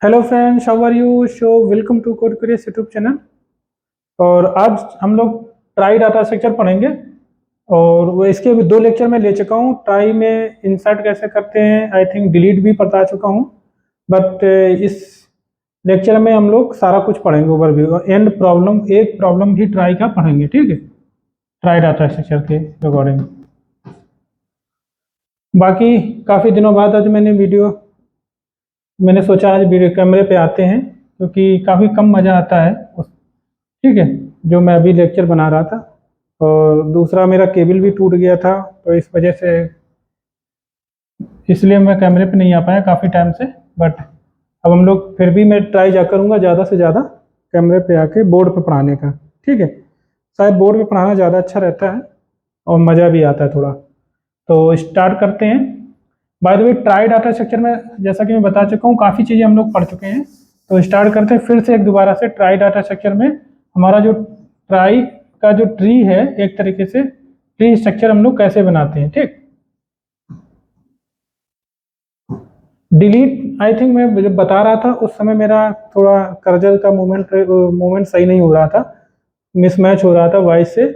Hello friends, how are you? Welcome to Code Curious YouTube channel. और आज हम लोग ट्राई डाटा स्ट्रक्चर पढ़ेंगे। और वो इसके भी 2 लेक्चर में ले चुका हूँ। ट्राई में इंसर्ट कैसे करते हैं, आई थिंक डिलीट भी बता चुका हूँ। बट इस लेक्चर में हम लोग सारा कुछ पढ़ेंगे, ओवरव्यू एंड प्रॉब्लम, एक प्रॉब्लम भी ट्राई का पढ़ेंगे। ठीक है, ट्राई डाटा स्ट्रक्चर के रिगार्डिंग। बाकी काफ़ी दिनों बाद आज मैंने सोचा आज वीडियो कैमरे पे आते हैं, क्योंकि काफ़ी कम मज़ा आता है ठीक है, जो मैं अभी लेक्चर बना रहा था। और दूसरा मेरा केबल भी टूट गया था, तो इस वजह से इसलिए मैं कैमरे पे नहीं आ पाया काफ़ी टाइम से। बट अब हम लोग फिर भी मैं ट्राई करूँगा ज़्यादा से ज़्यादा कैमरे पे आके बोर्ड पे पढ़ाने का। ठीक है, शायद बोर्ड पे पढ़ाना ज़्यादा अच्छा रहता है और मज़ा भी आता है थोड़ा। तो स्टार्ट करते हैं। By the way, try data structure में जैसा कि मैं बता चुका हूँ, काफ़ी चीज़ें हम लोग पढ़ चुके हैं। तो स्टार्ट करते हैं फिर से एक दोबारा से। ट्राई डाटा स्ट्रक्चर में हमारा जो ट्राई का जो ट्री है, एक तरीके से ट्री स्ट्रक्चर हम लोग कैसे बनाते हैं। ठीक, डिलीट आई थिंक मैं जब बता रहा था उस समय मेरा थोड़ा कर्सर का मूवमेंट सही नहीं हो रहा था, मिसमैच हो रहा था वॉइस से।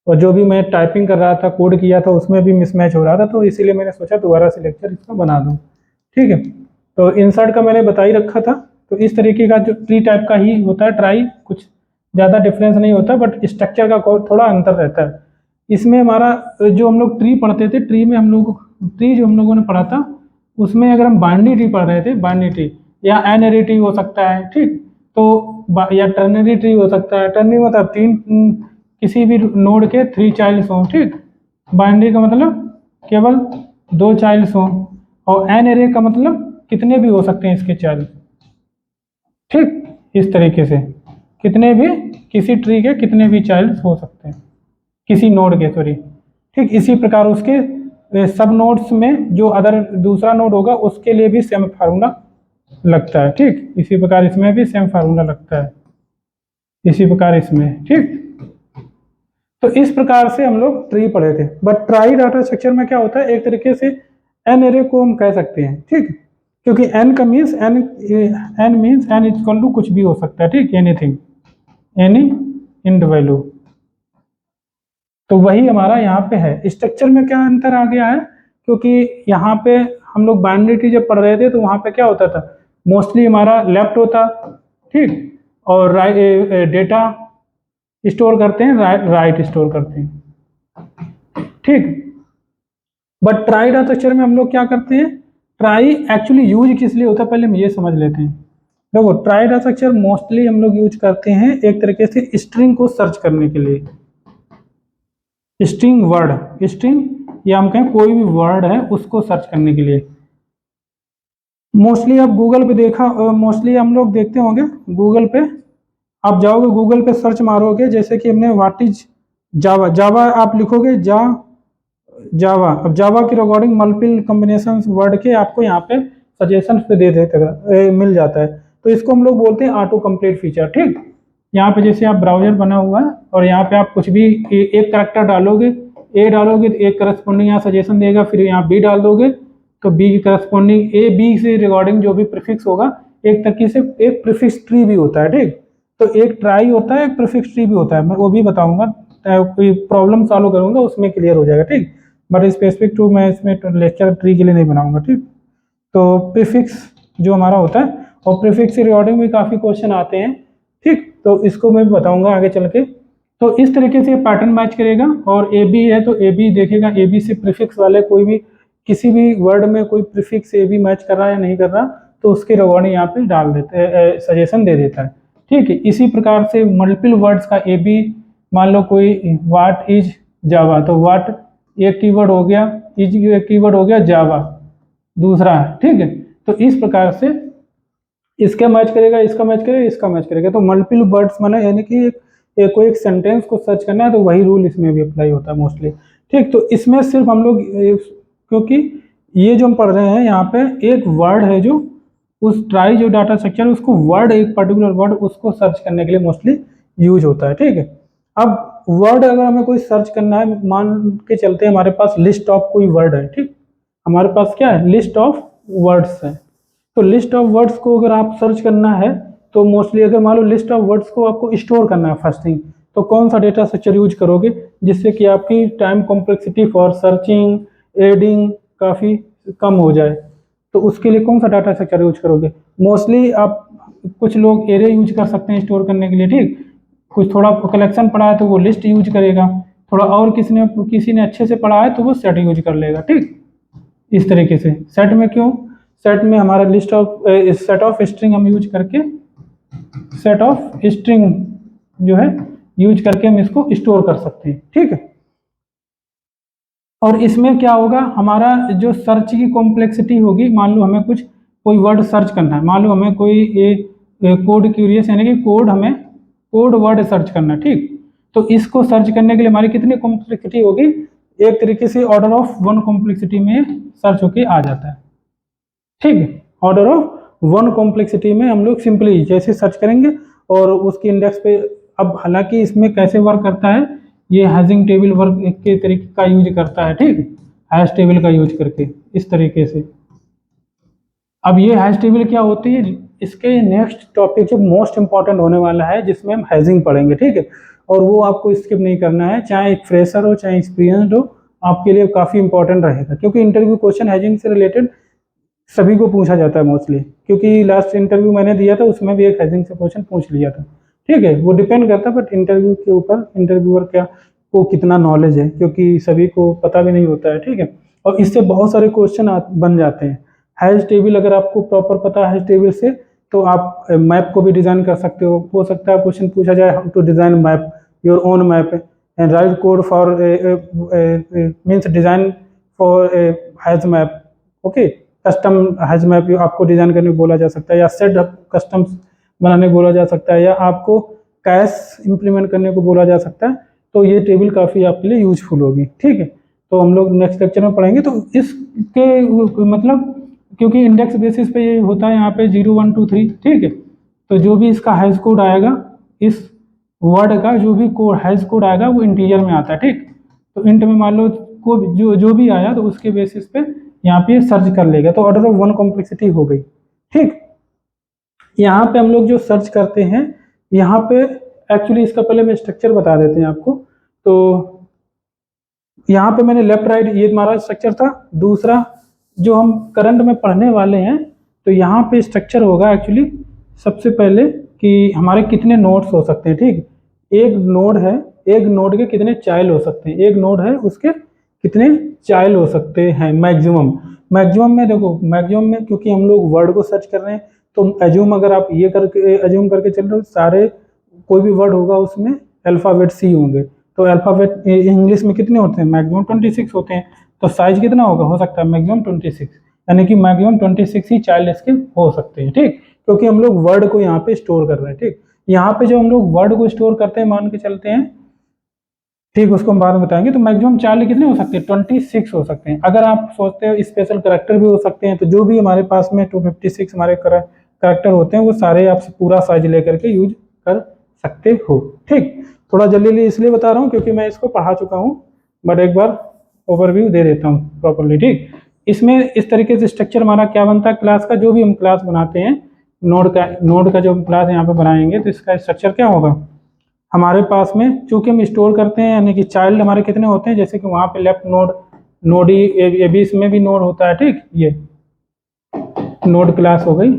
और जो भी मैं टाइपिंग कर रहा था, कोड किया था, उसमें भी मिसमैच हो रहा था। तो इसीलिए मैंने सोचा दोबारा से लेक्चर इसका बना दूं। ठीक है, तो इंसर्ट का मैंने बता ही रखा था। तो इस तरीके का जो ट्री टाइप का ही होता है ट्राई, कुछ ज़्यादा डिफरेंस नहीं होता, बट स्ट्रक्चर का थोड़ा अंतर रहता है। इसमें हमारा जो हम लोग ट्री पढ़ते थे, ट्री जो हम लोगों ने पढ़ा था, उसमें अगर हम बाइनरी ट्री पढ़ रहे थे, बाइनरी ट्री या एनरी ट्री हो सकता है। ठीक, तो या टर्नरी ट्री हो सकता है। टर्नरी मतलब किसी भी नोड के 3 चाइल्ड्स हों। ठीक, बाइनरी का मतलब केवल 2 चाइल्ड्स हों। और एन एरे का मतलब कितने भी हो सकते हैं इसके चाइल्ड। ठीक, इस तरीके से कितने भी, किसी ट्री के कितने भी चाइल्ड्स हो सकते हैं, किसी नोड के, सॉरी। ठीक, इसी प्रकार उसके सब नोड्स में जो अदर दूसरा नोड होगा उसके लिए भी सेम फार्मूला लगता है। ठीक, इसी प्रकार इसमें भी सेम फार्मूला लगता है, इसी प्रकार इसमें। ठीक, तो इस प्रकार से हम लोग ट्री पढ़े थे। बट ट्राई डाटा स्ट्रक्चर में क्या होता है, एक तरीके से एन एरे को हम कह सकते हैं। ठीक, क्योंकि एन का मीन्स एन इक्वल टू कुछ भी हो सकता है। ठीक, एनीथिंग, एनी इंड वैल्यू। तो वही हमारा यहाँ पे है। स्ट्रक्चर में क्या अंतर आ गया है, क्योंकि यहाँ पे हम लोग बाइनरी ट्री जब पढ़ रहे थे तो वहाँ पे क्या होता था, मोस्टली हमारा लेफ्ट होता। ठीक, और डेटा स्टोर करते हैं, राइट स्टोर करते हैं। ठीक, बट ट्राई डाटा स्ट्रक्चर में हम लोग क्या करते हैं, ट्राई एक्चुअली यूज किस लिए होता है पहले हम ये समझ लेते हैं। देखो, ट्राई डाटा स्ट्रक्चर मोस्टली हम लोग यूज करते हैं एक तरीके से स्ट्रिंग को सर्च करने के लिए। स्ट्रिंग या हम कहें कोई भी वर्ड है उसको सर्च करने के लिए। मोस्टली आप गूगल पे मोस्टली हम लोग देखते होंगे, गूगल पे आप जाओगे, गूगल पे सर्च मारोगे, जैसे कि हमने व्हाट इज जावा, जावा आप लिखोगे, जावा। अब जावा के रिगार्डिंग मल्टीपल कॉम्बिनेशन वर्ड के आपको यहाँ पे सजेशन पे दे देते मिल जाता है। तो इसको हम लोग बोलते हैं ऑटो कंप्लीट फीचर। ठीक, यहाँ पे जैसे आप ब्राउजर बना हुआ है और यहाँ पे आप कुछ भी एक करेक्टर डालोगे, ए डालोगे तो एक करस्पॉन्डिंग यहाँ सजेशन देगा, फिर यहाँ बी डाल दोगे तो बी की करस्पॉन्डिंग ए बी से रिगार्डिंग जो भी प्रीफिक्स होगा, एक तरीके से एक प्रीफिक्स ट्री भी होता है। ठीक, तो एक ट्राई होता है, एक प्रीफिक्स ट्री भी होता है, मैं वो भी बताऊंगा, कोई प्रॉब्लम सॉल्व करूंगा उसमें क्लियर हो जाएगा। ठीक, बट स्पेसिफिक टू मैं इसमें लेक्चर ट्री के लिए नहीं बनाऊंगा। ठीक, तो प्रीफिक्स जो हमारा होता है, और प्रीफिक्स से रिगार्डिंग भी काफ़ी क्वेश्चन आते हैं। ठीक, तो इसको मैं बताऊंगा आगे चल के। तो इस तरीके से पैटर्न मैच करेगा। और ए बी है तो ए बी देखेगा, ए बी से प्रीफिक्स वाले कोई भी किसी भी वर्ड में कोई प्रीफिक्स ए बी मैच कर रहा है या नहीं कर रहा, तो उसके रिगार्डिंग यहाँ पे डाल देते, सजेशन दे देता है। ठीक है, इसी प्रकार से मल्टीपल वर्ड्स का ए बी, मान लो कोई व्हाट इज जावा, तो व्हाट एक कीवर्ड हो गया, इज एक कीवर्ड हो गया, जावा दूसरा है। ठीक है, तो इस प्रकार से इसका मैच करेगा, इसका मैच करेगा, इसका मैच करेगा। तो मल्टीपल वर्ड्स माना यानी कि कोई एक सेंटेंस को सर्च करना है तो वही रूल इसमें भी अप्लाई होता है मोस्टली। ठीक, तो इसमें सिर्फ हम लोग क्योंकि ये जो हम पढ़ रहे हैं यहाँ पे एक वर्ड है जो उस ट्राई जो डाटा स्ट्रक्चर है उसको वर्ड, एक पर्टिकुलर वर्ड उसको सर्च करने के लिए मोस्टली यूज होता है। ठीक है, अब वर्ड अगर हमें कोई सर्च करना है, मान के चलते हैं हमारे पास लिस्ट ऑफ कोई वर्ड है। ठीक, हमारे पास क्या है, लिस्ट ऑफ वर्ड्स है। तो लिस्ट ऑफ वर्ड्स को अगर आप सर्च करना है तो मोस्टली अगर मान लो लिस्ट ऑफ वर्ड्स को आपको स्टोर करना है फर्स्ट थिंग, तो कौन सा डेटा स्ट्रक्चर यूज करोगे जिससे कि आपकी time complexity for searching adding काफ़ी कम हो जाए, तो उसके लिए कौन सा डाटा स्ट्रक्चर यूज करोगे। मोस्टली आप कुछ लोग एरे यूज कर सकते हैं स्टोर करने के लिए, ठीक। कुछ थोड़ा कलेक्शन पढ़ा है तो वो लिस्ट यूज करेगा, थोड़ा और किसी ने अच्छे से पढ़ा है तो वो सेट यूज कर लेगा, ठीक। इस तरीके से सेट में क्यों, सेट में हमारा list of set of string हम यूज करके, सेट ऑफ स्ट्रिंग जो है यूज करके हम इसको स्टोर कर सकते हैं, ठीक है। और इसमें क्या होगा, हमारा जो सर्च की कॉम्प्लेक्सिटी होगी, मान लो हमें कुछ कोई वर्ड सर्च करना है, मान लो हमें कोई कोड क्यूरियस यानी कि कोड वर्ड सर्च करना है, ठीक। तो इसको सर्च करने के लिए हमारी कितनी कॉम्प्लेक्सिटी होगी, एक तरीके से ऑर्डर ऑफ 1 कॉम्प्लेक्सिटी में सर्च होके आ जाता है, ठीक है। ऑर्डर ऑफ 1 कॉम्प्लेक्सिटी में हम लोग सिंपली जैसे सर्च करेंगे और उसके इंडेक्स पे, अब हालांकि इसमें कैसे वर्क करता है, ये हैशिंग टेबल वर्क के तरीके का यूज करता है, ठीक, हैश टेबल का यूज करके इस तरीके से। अब ये हैश टेबल क्या होती है, इसके नेक्स्ट टॉपिक जो मोस्ट इंपॉर्टेंट होने वाला है जिसमें हम हैशिंग पढ़ेंगे, ठीक है। और वो आपको स्किप नहीं करना है, चाहे एक फ्रेशर हो चाहे एक्सपीरियंस्ड हो, आपके लिए काफ़ी इंपॉर्टेंट रहेगा, क्योंकि इंटरव्यू क्वेश्चन हैशिंग से रिलेटेड सभी को पूछा जाता है मोस्टली, क्योंकि लास्ट इंटरव्यू मैंने दिया था उसमें भी एक हैशिंग से क्वेश्चन पूछ लिया था, ठीक है। वो डिपेंड करता है बट इंटरव्यू के ऊपर इंटरव्यूअर क्या को कितना नॉलेज है, क्योंकि सभी को पता भी नहीं होता है, ठीक है। और इससे बहुत सारे क्वेश्चन बन जाते हैं। हैश टेबल अगर आपको प्रॉपर पता है हैश टेबल से, तो आप मैप को भी डिज़ाइन कर सकते हो सकता है क्वेश्चन पूछा जाए how to design map, your own map and write code for means design for hash map, okay. Custom hash map आपको डिज़ाइन करने को बोला जा सकता है, या सेट कस्टम्स बनाने को बोला जा सकता है, या आपको कैश इंप्लीमेंट करने को बोला जा सकता है। तो ये टेबल काफ़ी आपके लिए यूजफुल होगी, ठीक है। तो हम लोग नेक्स्ट लेक्चर में पढ़ेंगे। तो इसके मतलब क्योंकि इंडेक्स बेसिस पे ये होता है यहाँ पे 0 1 2 3, ठीक है। तो जो भी इसका हैश कोड आएगा, इस वर्ड का जो भी कोड हैश कोड आएगा वो इंटीजर में आता है, ठीक। तो इंट में मान लो को जो भी आया तो उसके बेसिस पे यहाँ पे सर्च कर लेगा, तो ऑर्डर ऑफ 1 कॉम्प्लेक्सिटी हो गई, ठीक। यहाँ पे हम लोग जो सर्च करते हैं, यहाँ पे एक्चुअली इसका पहले मैं स्ट्रक्चर बता देते हैं आपको। तो यहाँ पे मैंने लेफ्ट राइट ये हमारा स्ट्रक्चर था। दूसरा जो हम करंट में पढ़ने वाले हैं, तो यहाँ पे स्ट्रक्चर होगा एक्चुअली सबसे पहले कि हमारे कितने नोड्स हो सकते हैं, ठीक। एक नोड है, एक नोड के कितने चाइल्ड हो सकते हैं, एक नोड है उसके कितने चाइल्ड हो सकते हैं मैक्सिमम में देखो, मैक्सिमम में क्योंकि हम लोग वर्ड को सर्च कर रहे हैं, तो एज्यूम अगर आप ये करके एज्यूम करके चल रहे हो सारे कोई भी वर्ड होगा उसमें अल्फ़ाबेट सी होंगे, तो अल्फ़ाबेट इंग्लिश में कितने होते हैं, मैक्सिमम 26 होते हैं। तो साइज कितना होगा, हो सकता है मैक्सिमम 26, यानी कि मैक्सिमम 26 ही चाइल्ड इसके हो सकते हैं, ठीक। क्योंकि हम लोग वर्ड को यहाँ पे स्टोर कर रहे हैं, ठीक। यहाँ पे जो हम लोग वर्ड को स्टोर करते हैं मान के चलते हैं, ठीक, उसको हम बाद में बताएंगे। तो मैक्सिमम चाइल्ड कितने हो सकते हैं, 26 हो सकते हैं। अगर आप सोचते हो स्पेशल करेक्टर भी हो सकते हैं, तो जो भी हमारे पास में 256 हमारे करेक्टर होते हैं वो सारे आप पूरा साइज लेकर के यूज कर सकते हो, ठीक। थोड़ा जल्दी इसलिए बता रहा हूँ क्योंकि मैं इसको पढ़ा चुका हूँ, बट एक बार ओवरव्यू दे देता हूँ प्रॉपरली, ठीक। इसमें इस तरीके से स्ट्रक्चर हमारा क्या बनता है, क्लास का जो भी हम क्लास बनाते हैं, नोड का जो हम क्लास यहाँ पे बनाएंगे, तो इसका स्ट्रक्चर क्या होगा, हमारे पास में चूंकि हम स्टोर करते हैं, यानी कि चाइल्ड हमारे कितने होते हैं, जैसे कि वहाँ पे लेफ्ट नोड ही ये भी इसमें भी नोड होता है, ठीक। ये नोड क्लास हो गई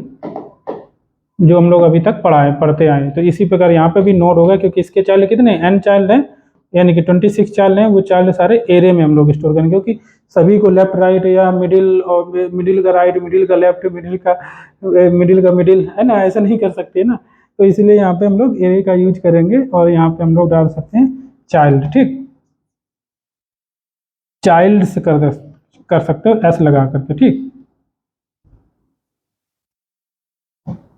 जो हम लोग अभी तक पढ़ते आए, तो इसी प्रकार यहाँ पे भी नोड होगा, क्योंकि इसके चाइल्ड कितने n चाइल्ड हैं, यानी कि 26 चाइल्ड हैं। वो चाइल्ड सारे एरे में हम लोग स्टोर करेंगे, क्योंकि सभी को लेफ्ट राइट या मिडिल, और मिडिल का राइट, मिडिल का लेफ्ट, मिडिल का मिडिल है ना, ऐसा नहीं कर सकते ना। तो इसलिए यहाँ पे हम लोग एरे का यूज करेंगे, और यहाँ पे हम लोग डाल सकते हैं चाइल्ड, ठीक। चाइल्ड से कर सकते हो एस लगा करके, ठीक,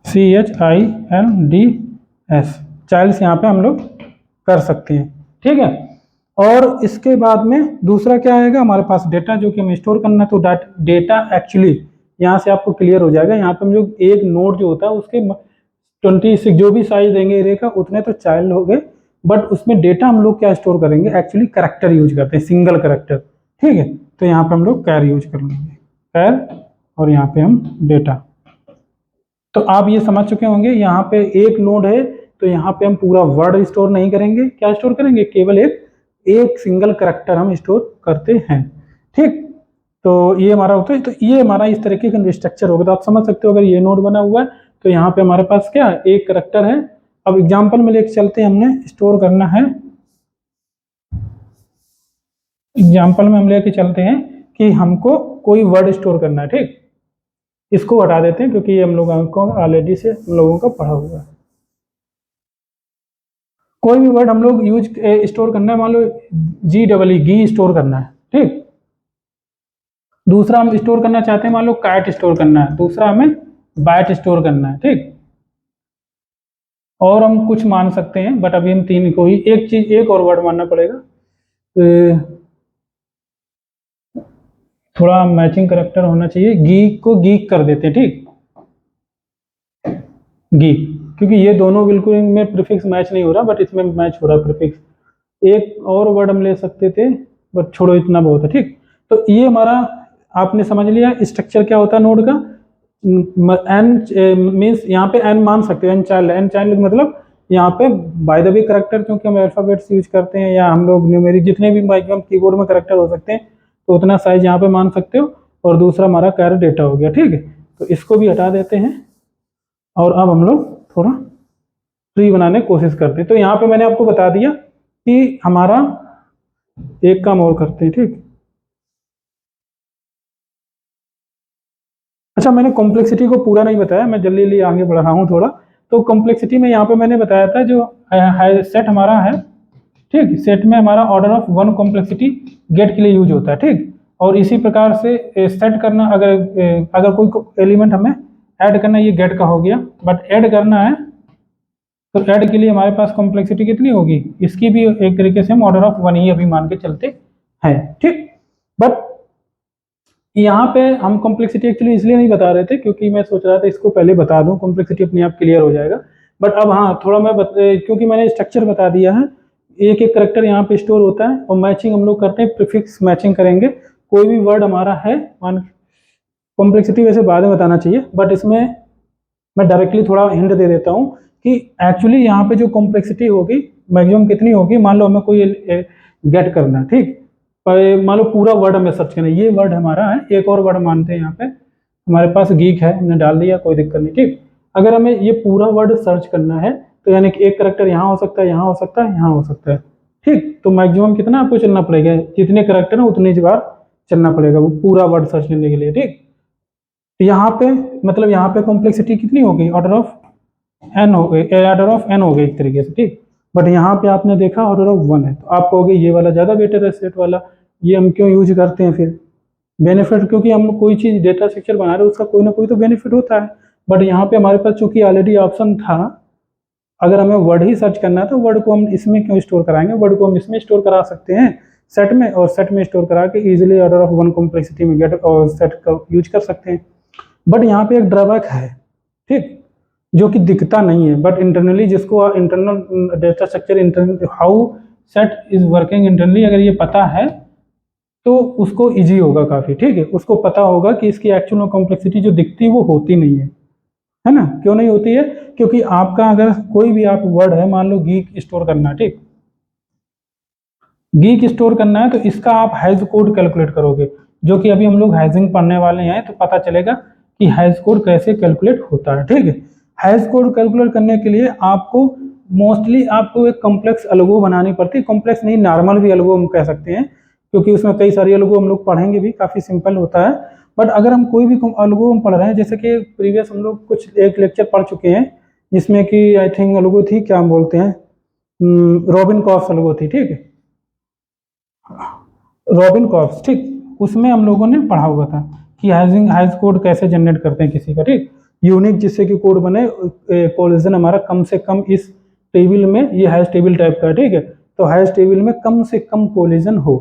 CHILDS, चाइल्ड्स यहाँ पे हम लोग कर सकते हैं, ठीक है। और इसके बाद में दूसरा क्या आएगा हमारे पास, डेटा जो कि हमें स्टोर करना है। तो डेटा एक्चुअली यहाँ से आपको क्लियर हो जाएगा। यहाँ पे हम लोग एक नोड जो होता है उसके 26 जो भी साइज देंगे एरे का उतने तो चाइल्ड हो गए, बट उसमें डेटा हम लोग क्या स्टोर करेंगे, एक्चुअली करेक्टर यूज करते हैं, सिंगल करेक्टर, ठीक है। तो यहाँ पे हम लोग कैर यूज कर लेंगे, कैर, और यहाँ पे हम डेटा, तो आप ये समझ चुके होंगे, यहाँ पे एक नोड है तो यहाँ पे हम पूरा वर्ड स्टोर नहीं करेंगे, क्या स्टोर करेंगे, केवल एक सिंगल करैक्टर हम स्टोर करते हैं। ठीक, तो ये हमारा होता है, तो ये हमारा इस तरीके का स्ट्रक्चर होगा। तो आप समझ सकते हो अगर ये नोड बना हुआ है तो यहाँ पे हमारे पास क्या एक करैक्टर है। अब एग्जाम्पल में लेके चलते हैं, हमने स्टोर करना है, एग्जाम्पल में हम लेके चलते हैं कि हमको कोई वर्ड स्टोर करना है। ठीक, इसको हटा देते हैं क्योंकि ये हम लोगों को ऑलरेडी से हम लोगों का पढ़ा हुआ है। कोई भी वर्ड हम लोग यूज स्टोर करना है, मान लो घी स्टोर करना है। ठीक, दूसरा हम स्टोर करना चाहते हैं, मान लो कैट स्टोर करना है, दूसरा हमें बैट स्टोर करना है। ठीक, और हम कुछ मान सकते हैं बट अभी हम तीन को ही एक चीज एक और वर्ड मानना पड़ेगा। थोड़ा मैचिंग करेक्टर होना चाहिए, गीक को गीक कर देते हैं। ठीक, गीक, क्योंकि ये दोनों बिल्कुल इनमें प्रीफिक्स मैच नहीं हो रहा बट इसमें मैच हो रहा प्रीफिक्स। एक और वर्ड हम ले सकते थे बट छोड़ो, इतना बहुत है। ठीक, तो ये हमारा आपने समझ लिया स्ट्रक्चर क्या होता है नोड का। एन मीन्स यहाँ पे एन मान सकते हो, एन चाइल्ड मतलब यहाँ पे बाय द वे करेक्टर, क्योंकि हम अल्फाबेट्स यूज करते हैं या हम लोग न्यूमेरिक जितने भी मैक्सिमम कीबोर्ड में करेक्टर हो सकते हैं तो उतना साइज यहाँ पे मान सकते हो। और दूसरा हमारा कैर डेटा हो गया। ठीक है, तो इसको भी हटा देते हैं और अब हम लोग थोड़ा ट्री बनाने की कोशिश करते हैं। तो यहाँ पे मैंने आपको बता दिया कि हमारा एक काम और करते हैं। ठीक, अच्छा मैंने कॉम्प्लेक्सिटी को पूरा नहीं बताया, मैं जल्दी जल्दी आगे बढ़ रहा हूँ थोड़ा। तो कॉम्प्लेक्सिटी में यहाँ पे मैंने बताया था जो सेट हमारा है। ठीक, सेट में हमारा order of one complexity get के लिए यूज होता है। ठीक, और इसी प्रकार से सेट करना, अगर कोई एलिमेंट हमें ऐड करना, ये गेट का हो गया, बट ऐड करना है तो ऐड के लिए हमारे पास कॉम्प्लेक्सिटी कितनी होगी, इसकी भी एक तरीके से हम ऑर्डर ऑफ वन ही अभी मान के चलते हैं। ठीक, बट यहाँ पे हम कॉम्प्लेक्सिटी एक्चुअली इसलिए नहीं बता रहे थे क्योंकि मैं सोच रहा था इसको पहले बता दूं, कॉम्प्लेक्सिटी अपने आप क्लियर हो जाएगा। बट अब हाँ थोड़ा क्योंकि मैंने स्ट्रक्चर बता दिया है, एक एक करेक्टर यहाँ पे स्टोर होता है और मैचिंग हम लोग करते हैं, प्रीफिक्स मैचिंग करेंगे। कोई भी वर्ड हमारा है, मान कॉम्प्लेक्सिटी वैसे बाद में बताना चाहिए बट इसमें मैं डायरेक्टली थोड़ा हिंट दे देता हूँ कि एक्चुअली यहाँ पे जो कॉम्प्लेक्सिटी होगी मैक्सिमम कितनी होगी। मान लो हमें कोई गेट करना है, ठीक, मान लो पूरा वर्ड हमें सर्च करना है, ये वर्ड हमारा है, एक और वर्ड मानते हैं यहाँ पे हमारे पास गीक है, हमने डाल दिया, कोई दिक्कत नहीं। ठीक, अगर हमें ये पूरा वर्ड सर्च करना है तो यानी कि एक करेक्टर यहाँ हो सकता है, यहाँ हो सकता है, यहाँ हो सकता है। ठीक, तो मैक्सिमम कितना आपको चलना पड़ेगा, जितने करेक्टर है उतनी बार चलना पड़ेगा वो पूरा वर्ड सर्च करने के लिए। ठीक, यहाँ पे मतलब यहाँ पे कॉम्प्लेक्सिटी कितनी हो गई, ऑर्डर ऑफ एन हो गई, ऑर्डर ऑफ एन हो गई एक तरीके से। ठीक, बट यहाँ पे आपने देखा ऑर्डर ऑफ वन है, तो आप कहोगे ये वाला ज़्यादा बेटर है सेट वाला, ये हम क्यों यूज करते हैं फिर बेनिफिट, क्योंकि हम कोई चीज़ डेटा स्ट्रक्चर बना रहे हैं उसका कोई ना कोई तो बेनिफिट होता है। बट यहाँ पे हमारे पास चूंकि ऑलरेडी ऑप्शन था, अगर हमें वर्ड ही सर्च करना है तो वर्ड को हम इसमें क्यों स्टोर कराएंगे, वर्ड को हम इसमें स्टोर करा सकते हैं सेट में, और सेट में स्टोर करा के easily order of one complexity में गेट और सेट का यूज कर सकते हैं। बट यहाँ पे एक ड्रॉबैक है, ठीक, जो कि दिखता नहीं है बट इंटरनली जिसको internal data structure internal how set is working internally अगर ये पता है तो उसको इजी होगा काफ़ी। ठीक है, उसको पता होगा कि इसकी एक्चुअल में कॉम्प्लेक्सिटी जो दिखती है वो होती नहीं है ना। क्यों नहीं होती है, क्योंकि आपका अगर कोई भी आप वर्ड है, मान लो गीक स्टोर करना है, ठीक, गीक स्टोर करना है तो इसका आप हैज कोड कैलकुलेट करोगे, जो कि अभी हम लोग हैजिंग पढ़ने वाले हैं तो पता चलेगा कि हैज कोड कैसे कैलकुलेट होता है। ठीक है, हैज कोड कैलकुलेट करने के लिए आपको मोस्टली आपको एक कॉम्प्लेक्स अलगो बनानी पड़ती है, कॉम्प्लेक्स नहीं नॉर्मल भी अलगो हम कह सकते हैं, क्योंकि उसमें कई सारी अलगो हम लोग पढ़ेंगे भी, काफ़ी सिंपल होता है। बट अगर हम कोई भी अलगो हम पढ़ रहे हैं, जैसे कि प्रीवियस हम लोग कुछ एक लेक्चर पढ़ चुके हैं जिसमें कि आई थिंक अलगो थी, क्या हम बोलते हैं, रॉबिन कॉर्प्स अलगो थी, ठीक है, रॉबिन कॉर्प्स, ठीक, उसमें हम लोगों ने पढ़ा हुआ था कि हैज कोड कैसे जनरेट करते हैं किसी का, ठीक, यूनिक जिससे कि कोड बने, कोलिजन हमारा कम से कम इस टेबल में, ये हैश टेबल टाइप का है, ठीक है, तो हैश टेबल में कम से कम कोलिजन हो,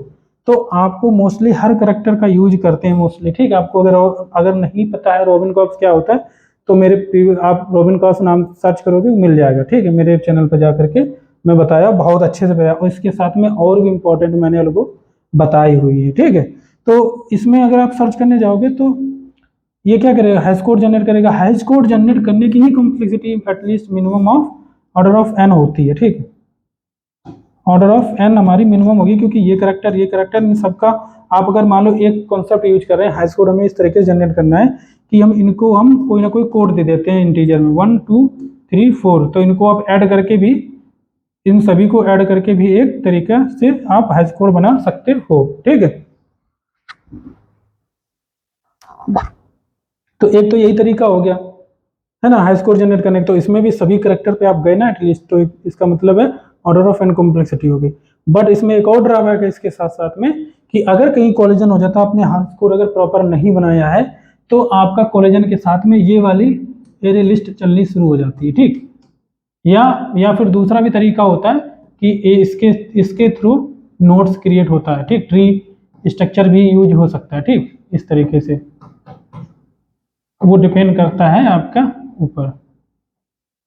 तो आपको मोस्टली हर करेक्टर का यूज करते हैं मोस्टली। ठीक है, आपको अगर नहीं पता है रॉबिन कॉर्प्स क्या होता है तो मेरे आप रॉबिन कॉर्प्स नाम सर्च करोगे मिल जाएगा। ठीक है, मेरे चैनल पर जा करके मैं बताया, बहुत अच्छे से बताया, और इसके साथ में और भी इंपॉर्टेंट मैंने लोगों बताई हुई है। ठीक है, तो इसमें अगर आप सर्च करने जाओगे तो ये क्या करेगा, हैश कोड जनरेट करेगा। हैश कोड जनरेट करने की ही complexity at least minimum of order of N होती है, ठीक है। ऑर्डर ऑफ एन हमारी मिनिमम होगी, क्योंकि ये करेक्टर इन सबका आप अगर मान लो एक कॉन्सेप्ट यूज कर रहे हैं, हैश कोड हमें इस तरीके से जनरेट करना है कि हम कोई ना कोई कोड दे देते हैं इंटीजर में 1 2 3 4, तो इनको आप ऐड करके भी, इन सभी को ऐड करके भी एक तरीके से आप हैश कोड बना सकते हो, ठीक है। तो एक तो यही तरीका हो गया है ना हैश कोड जनरेट करने का। तो इसमें भी सभी करेक्टर पे आप गए ना एटलीस्ट, तो इसका मतलब है ऑर्डर ऑफ एन कॉम्प्लेक्सिटी हो गई। बट इसमें एक और ड्रॉबैक है इसके साथ साथ में, कि अगर कहीं कोलिजन हो जाता है, आपने हैश कोड अगर प्रॉपर नहीं बनाया है, तो आपका कोलिजन के साथ में ये वाली एरे लिस्ट चलनी शुरू हो जाती है, ठीक। या फिर दूसरा भी तरीका होता है कि इसके थ्रू नोड्स क्रिएट होता है, ठीक। ट्री स्ट्रक्चर भी यूज हो सकता है, ठीक, इस तरीके से। वो डिपेंड करता है आपका ऊपर,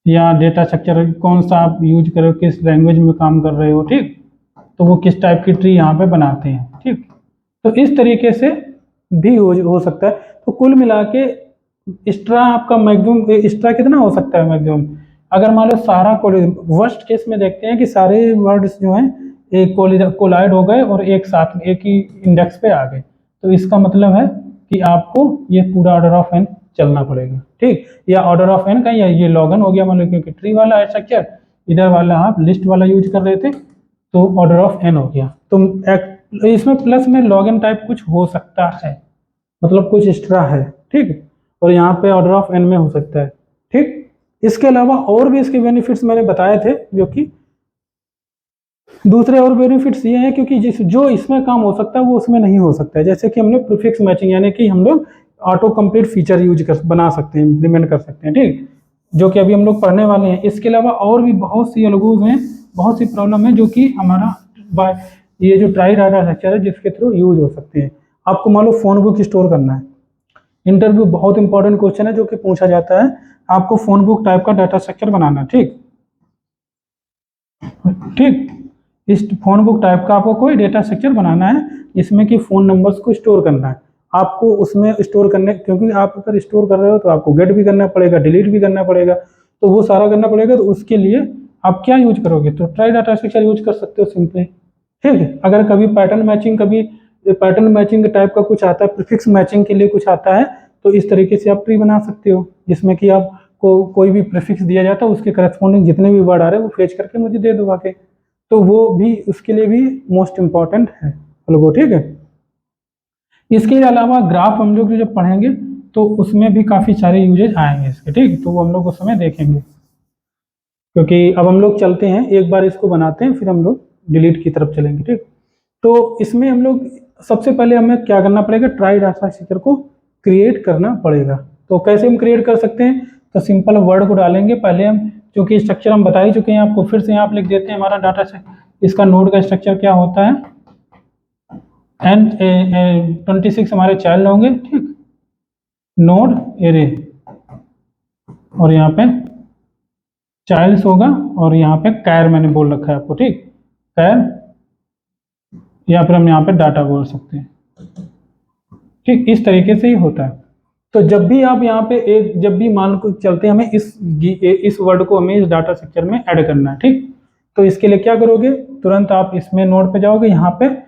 या डेटा स्ट्रक्चर कौन सा आप यूज कर रहे हो, किस लैंग्वेज में काम कर रहे हो, ठीक। तो वो किस टाइप की ट्री यहाँ पे बनाते हैं, ठीक। तो इस तरीके से भी हो सकता है। तो कुल मिला के एक्स्ट्रा आपका मैक्सिमम एक्स्ट्रा कितना हो सकता है मैक्सिमम, अगर मान लो सारा वर्स्ट केस में देखते हैं कि सारे वर्ड्स जो हैं एक कोलाइड हो गए और एक साथ में एक ही इंडेक्स पे आ गए, तो इसका मतलब है कि आपको ये पूरा ऑर्डर ऑफ एन चलना पड़ेगा, ठीक। या ऑर्डर ऑफ एन का, या ये लॉगन हो गया मान लो, क्योंकि ट्री वाला स्ट्रक्चर इधर वाला आप लिस्ट वाला यूज कर रहे थे, तो ऑर्डर ऑफ एन हो गया। तो इसमें प्लस में लॉगन टाइप कुछ हो सकता है, मतलब कुछ एक्स्ट्रा है, ठीक। और यहाँ पे ऑर्डर ऑफ एन में हो सकता है, ठीक। इसके अलावा और भी इसके बेनिफिट्स मैंने बताए थे, जो कि दूसरे और बेनिफिट्स ये हैं, क्योंकि जो इसमें काम हो सकता है वो उसमें नहीं हो सकता है। जैसे कि हम लोग प्रीफिक्स मैचिंग, यानी कि हम लोग ऑटो कंप्लीट फीचर बना सकते हैं, इम्प्लीमेंट कर सकते हैं, ठीक, जो कि अभी हम लोग पढ़ने वाले हैं। इसके अलावा और भी बहुत सी एल्गोरिथम हैं, बहुत सी प्रॉब्लम है, जो कि हमारा ये जो ट्राई डाटा स्ट्रक्चर है जिसके थ्रू यूज हो सकते हैं। आपको मान लो फोन बुक स्टोर करना है, इंटरव्यू बहुत इंपॉर्टेंट क्वेश्चन है जो कि पूछा जाता है, आपको फोन बुक टाइप का डाटा स्ट्रक्चर बनाना, ठीक। इस फोन बुक टाइप का आपको कोई डेटा स्ट्रक्चर बनाना है, जिसमें कि फ़ोन नंबर्स को स्टोर करना है। आपको उसमें स्टोर करने, क्योंकि आप अगर स्टोर कर रहे हो तो आपको गेट भी करना पड़ेगा, डिलीट भी करना पड़ेगा, तो वो सारा करना पड़ेगा। तो उसके लिए आप क्या यूज करोगे, तो ट्राई डाटा स्ट्रक्चर यूज कर सकते हो सिंपली, ठीक है। अगर कभी पैटर्न मैचिंग टाइप का कुछ आता है, प्रीफिक्स मैचिंग के लिए कुछ आता है, तो इस तरीके से आप ट्री बना सकते हो, जिसमें कि आपको कोई भी प्रीफिक्स दिया जाता है, उसके करस्पॉन्डिंग जितने भी वर्ड आ रहे हैं वो फेच करके मुझे दे दो आके, तो वो भी उसके लिए भी मोस्ट इम्पॉर्टेंट है लोगों, ठीक है। इसके अलावा ग्राफ हम लोग जब पढ़ेंगे तो उसमें भी काफ़ी सारे यूजेज आएंगे इसके, ठीक, तो वो हम लोग उस समय देखेंगे। क्योंकि अब हम लोग चलते हैं, एक बार इसको बनाते हैं, फिर हम लोग डिलीट की तरफ चलेंगे, ठीक। तो इसमें हम लोग सबसे पहले हमें क्या करना पड़ेगा, ट्राई डाटा स्ट्रक्चर को क्रिएट करना पड़ेगा। तो कैसे हम क्रिएट कर सकते हैं, तो सिंपल वर्ड को डालेंगे पहले हम, क्योंकि स्ट्रक्चर हम बता ही चुके हैं आपको, फिर से यहाँ आप लिख देते हैं हमारा डाटा स्ट्रक्चर, इसका नोड का स्ट्रक्चर क्या होता है, एंड 26 हमारे चाइल्ड होंगे, ठीक, नोड एरे, और यहाँ पे चाइल्ड्स होगा, और यहाँ पे कैर मैंने बोल रखा है आपको, ठीक, कैर, या फिर हम यहाँ पे डाटा बोल सकते हैं, ठीक, इस तरीके से ही होता है। तो जब भी आप यहाँ पे जब भी मान को चलते हैं, हमें इस वर्ड को हमें इस डाटा स्ट्रक्चर में ऐड करना है, ठीक। तो इसके लिए क्या करोगे, तुरंत आप इसमें नोड पे जाओगे, यहाँ पे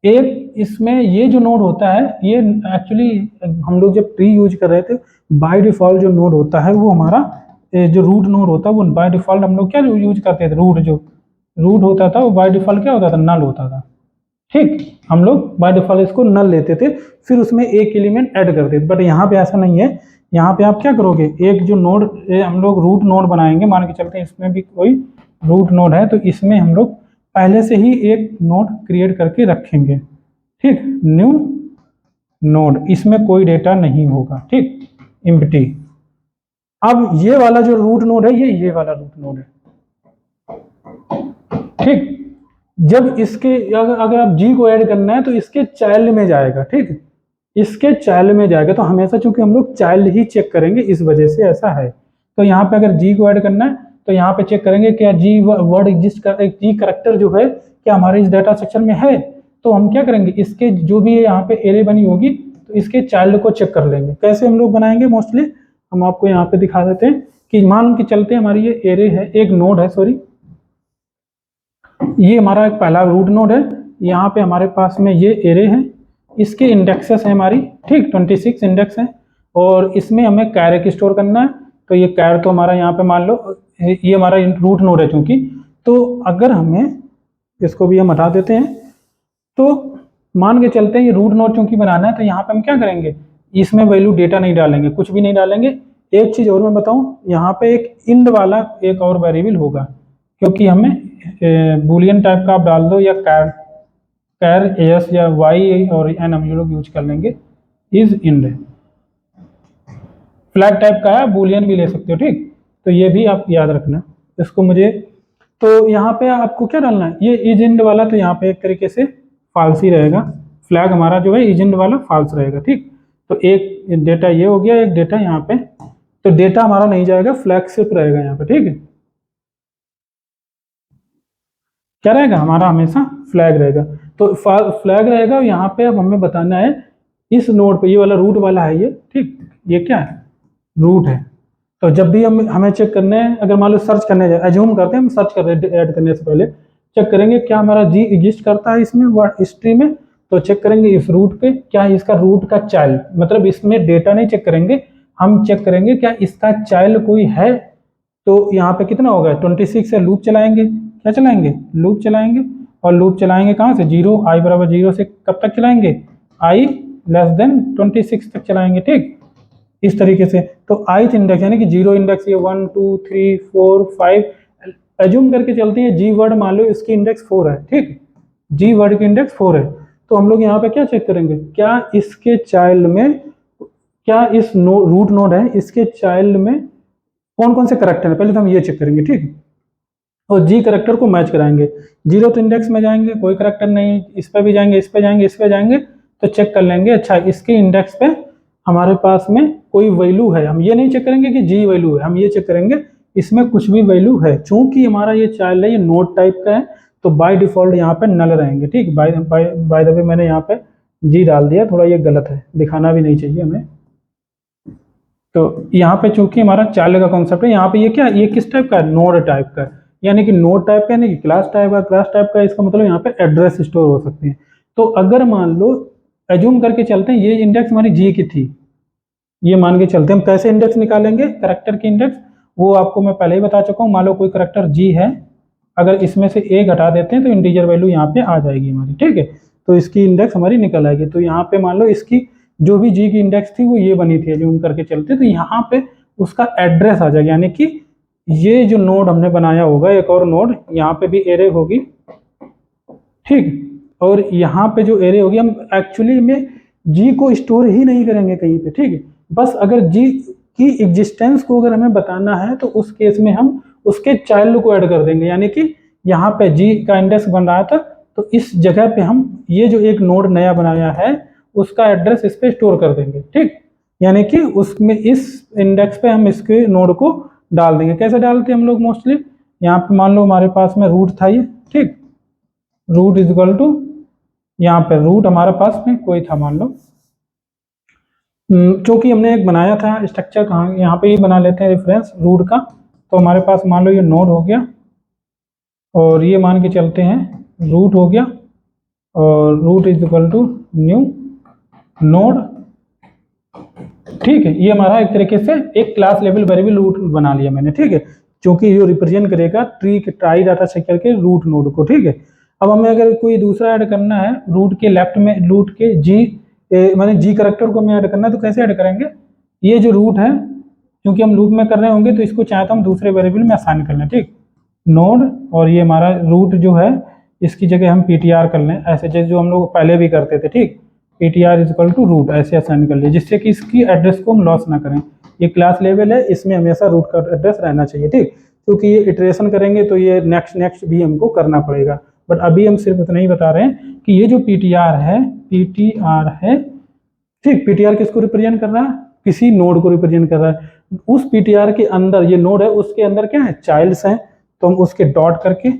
इसमें ये जो नोड होता है, ये एक्चुअली हम लोग जब ट्री यूज कर रहे थे, बाय डिफॉल्ट जो नोड होता है वो हमारा जो रूट नोड होता है, वो बाय डिफॉल्ट हम लोग क्या यूज करते थे, रूट होता था वो बाय डिफॉल्ट क्या होता था, नल होता था, ठीक। हम लोग बाय डिफॉल्ट इसको नल लेते थे, फिर उसमें एक एलिमेंट ऐड करते थे। बट यहाँ पे ऐसा नहीं है, यहाँ पे आप क्या करोगे, एक जो नोड हम लोग रूट नोड बनाएंगे, मान के चलते हैं इसमें भी कोई रूट नोड है, तो इसमें हम लोग पहले से ही एक नोड क्रिएट करके रखेंगे, ठीक, न्यू नोड, इसमें कोई डेटा नहीं होगा, ठीक, एम्प्टी। अब ये वाला जो रूट नोड है, ये वाला रूट नोड है, ठीक। जब इसके अगर आप जी को ऐड करना है तो इसके चाइल्ड में जाएगा, ठीक, इसके चाइल्ड में जाएगा। तो हमेशा चूंकि हम लोग चाइल्ड ही चेक करेंगे, इस वजह से ऐसा है। तो यहाँ पे अगर जी को ऐड करना है तो यहाँ पे चेक करेंगे क्या जी वर्ड एग्जिस्ट कर, जी करेक्टर जो है क्या हमारे इस डाटा स्ट्रक्चर में है। तो हम क्या करेंगे, इसके जो भी यहाँ पे एरे बनी होगी तो इसके चाइल्ड को चेक कर लेंगे। कैसे हम लोग बनाएंगे, मोस्टली हम आपको यहाँ पे दिखा देते हैं कि मान के चलते हमारी ये एरे है, एक नोड है, सॉरी ये हमारा एक पहला रूट नोड है, यहाँ पे हमारे पास में ये एरे है, इसके इंडेक्सेस है हमारी, ठीक 26 इंडेक्स है, और इसमें हमें कैर स्टोर करना है। तो ये कैर तो हमारा यहाँ पे मान लो ये हमारा रूट नोड है चूंकि, तो अगर हमें इसको भी हम हटा देते हैं, तो मान के चलते हैं ये रूट नोड चूंकि बनाना है, तो यहाँ पे हम क्या करेंगे, इसमें वैल्यू डेटा नहीं डालेंगे, कुछ भी नहीं डालेंगे। एक चीज और मैं बताऊं, यहाँ पे एक इंड वाला एक और वेरिएबल होगा, क्योंकि हमें बूलियन टाइप का आप डाल दो या कैर एस या वाई और एन हम लोग यूज कर लेंगे, इज इंड फ्लैग टाइप का है, बूलियन भी ले सकते हो, ठीक। तो ये भी आप याद रखना इसको मुझे। तो यहाँ पे आपको क्या डालना है, ये इज इंड वाला, तो यहाँ पे एक तरीके से फाल्स ही रहेगा, फ्लैग हमारा जो है इज इंड वाला फाल्स रहेगा, ठीक। तो एक डेटा ये हो गया, एक डेटा यहाँ पे, तो डेटा हमारा नहीं जाएगा, फ्लैग सिर्फ रहेगा यहाँ पे, ठीक है। क्या रहेगा हमारा, हमेशा फ्लैग रहेगा। तो फ्लैग रहेगा, और यहाँ पे अब हमें बताना है इस नोड पे, ये वाला रूट वाला है ये, ठीक, ये क्या है, रूट है। तो जब भी हमें चेक करना है, अगर मान लो सर्च करने जाए, एज्यूम करते हैं हम सर्च कर रहे हैं, ऐड करने से पहले चेक करेंगे क्या हमारा जी एग्जिस्ट करता है इसमें हिस्ट्री में, तो चेक करेंगे इस रूट पे क्या इसका रूट का चाइल्ड, मतलब इसमें डेटा नहीं चेक करेंगे, हम चेक करेंगे क्या इसका चाइल्ड कोई है। तो यहाँ पे कितना होगा 26 से लूप चलाएंगे, क्या चलाएंगे, लूप चलाएंगे, और लूप चलाएंगे कहाँ से, जीरो, आई बराबर जीरो से कब तक चलाएंगे, आई लेस देन 26 तक चलाएंगे, ठीक, इस तरीके से। तो आईथ इंडेक्स यानी कि जीरो इंडेक्स, ये 1 2 3 4 5 एज्यूम करके चलते हैं, जी वर्ड मान लो इसकी इंडेक्स 4 है, ठीक, जी वर्ड की इंडेक्स 4 है। तो हम लोग यहाँ पे क्या चेक करेंगे, क्या इसके चाइल्ड में, क्या इस रूट नोड है इसके चाइल्ड में कौन कौन से करेक्टर है, पहले तो हम ये चेक करेंगे, ठीक, और जी करेक्टर को मैच कराएंगे। जीरो इंडेक्स में जाएंगे, कोई करेक्टर नहीं, इस पे भी जाएंगे, इस पे जाएंगे, इस पे जाएंगे, तो चेक कर लेंगे, अच्छा इसके इंडेक्स पे हमारे पास में कोई वैल्यू है, हम ये नहीं चेक करेंगे कि जी वैल्यू है, हम ये चेक करेंगे इसमें कुछ भी वैल्यू है। चूंकि हमारा ये चाइल्ड है, ये नोड टाइप का है, तो बाय डिफॉल्ट यहाँ पे नल रहेंगे, ठीक। बाय द वे मैंने यहाँ पे जी डाल दिया, थोड़ा ये गलत है, दिखाना भी नहीं चाहिए हमें। तो यहाँ पे चूंकि हमारा चाइल्ड का कॉन्सेप्ट है, यहाँ पे ये क्या, ये किस टाइप का है, नोड टाइप का, यानी कि नोड टाइप का, यानी कि क्लास टाइप का, क्लास टाइप का, इसका मतलब यहाँ पे एड्रेस स्टोर हो सकते हैं। तो अगर मान लो एज्यूम करके चलते हैं ये इंडेक्स हमारी जी की थी, ये मान के चलते हैं, हम कैसे इंडेक्स निकालेंगे, करेक्टर की इंडेक्स, वो आपको मैं पहले ही बता चुका हूँ। मान लो कोई करेक्टर जी है, अगर इसमें से एक हटा देते हैं तो इंटीजर वैल्यू यहाँ पे आ जाएगी हमारी, ठीक है, तो इसकी इंडेक्स हमारी निकल आएगी। तो यहाँ पे मान लो इसकी जो भी जी की इंडेक्स थी वो ये बनी थी, जूम करके चलते, तो यहाँ पे उसका एड्रेस आ जाएगा, यानी कि ये जो नोड हमने बनाया होगा, एक और नोड, यहाँ पे भी एरे होगी, ठीक, और यहाँ पे जो एरे होगी, हम एक्चुअली में जी को स्टोर ही नहीं करेंगे कहीं पे, ठीक है, बस अगर जी की एग्जिस्टेंस को अगर हमें बताना है तो उस केस में हम उसके चाइल्ड को ऐड कर देंगे, यानी कि यहाँ पे जी का इंडेक्स बन रहा था, तो इस जगह पे हम ये जो एक नोड नया बनाया है उसका एड्रेस इस पे स्टोर कर देंगे, ठीक, यानी कि उसमें इस इंडेक्स पे हम इसके नोड को डाल देंगे। कैसे डालते हैं हम लोग, मोस्टली यहाँ पे मान लो हमारे पास में रूट था ये, ठीक, रूट इज इक्वल टू, यहाँ पे रूट हमारे पास में कोई था, मान लो चूंकि हमने एक बनाया था स्ट्रक्चर, कहाँ, यहाँ पे ही बना लेते हैं रेफरेंस रूट का। तो हमारे पास मान लो ये नोड हो गया, और ये मान के चलते हैं रूट हो गया, और root is equal to new node, ठीक है, ये हमारा एक तरीके से एक क्लास लेवल वेरिएबल रूट बना लिया मैंने, ठीक है, क्योंकि ये रिप्रेजेंट करेगा ट्राई डाटा स्ट्रक्चर के रूट नोड को, ठीक है। अब हमें अगर कोई दूसरा ऐड करना है रूट के लेफ्ट में, रूट के जी मैंने जी करेक्टर को हमें ऐड करना है, तो कैसे ऐड करेंगे, ये जो रूट है क्योंकि हम लूप में कर रहे होंगे तो इसको चाहे तो हम दूसरे वेरिएबल में असाइन कर लें, ठीक, नोड, और ये हमारा रूट जो है इसकी जगह हम पीटीआर कर लें, ऐसे जैसे जो हम लोग पहले भी करते थे, ठीक, PTR is equal to root ऐसे असाइन कर लिए, जिससे कि इसकी एड्रेस को हम लॉस ना करें। ये क्लास लेवल है, इसमें हमेशा रूट का एड्रेस रहना चाहिए, ठीक, क्योंकि ये इटरेशन करेंगे तो ये नेक्स्ट भी हमको करना पड़ेगा। बट अभी हम सिर्फ इतना ही बता रहे हैं कि ये जो पीटीआर है, ठीक, पीटीआर किसको रिप्रेजेंट कर रहा है, किसी नोड को रिप्रेजेंट कर रहा है। उस पीटीआर के अंदर ये नोड है, उसके अंदर क्या है, चाइल्ड्स हैं, तो हम उसके डॉट करके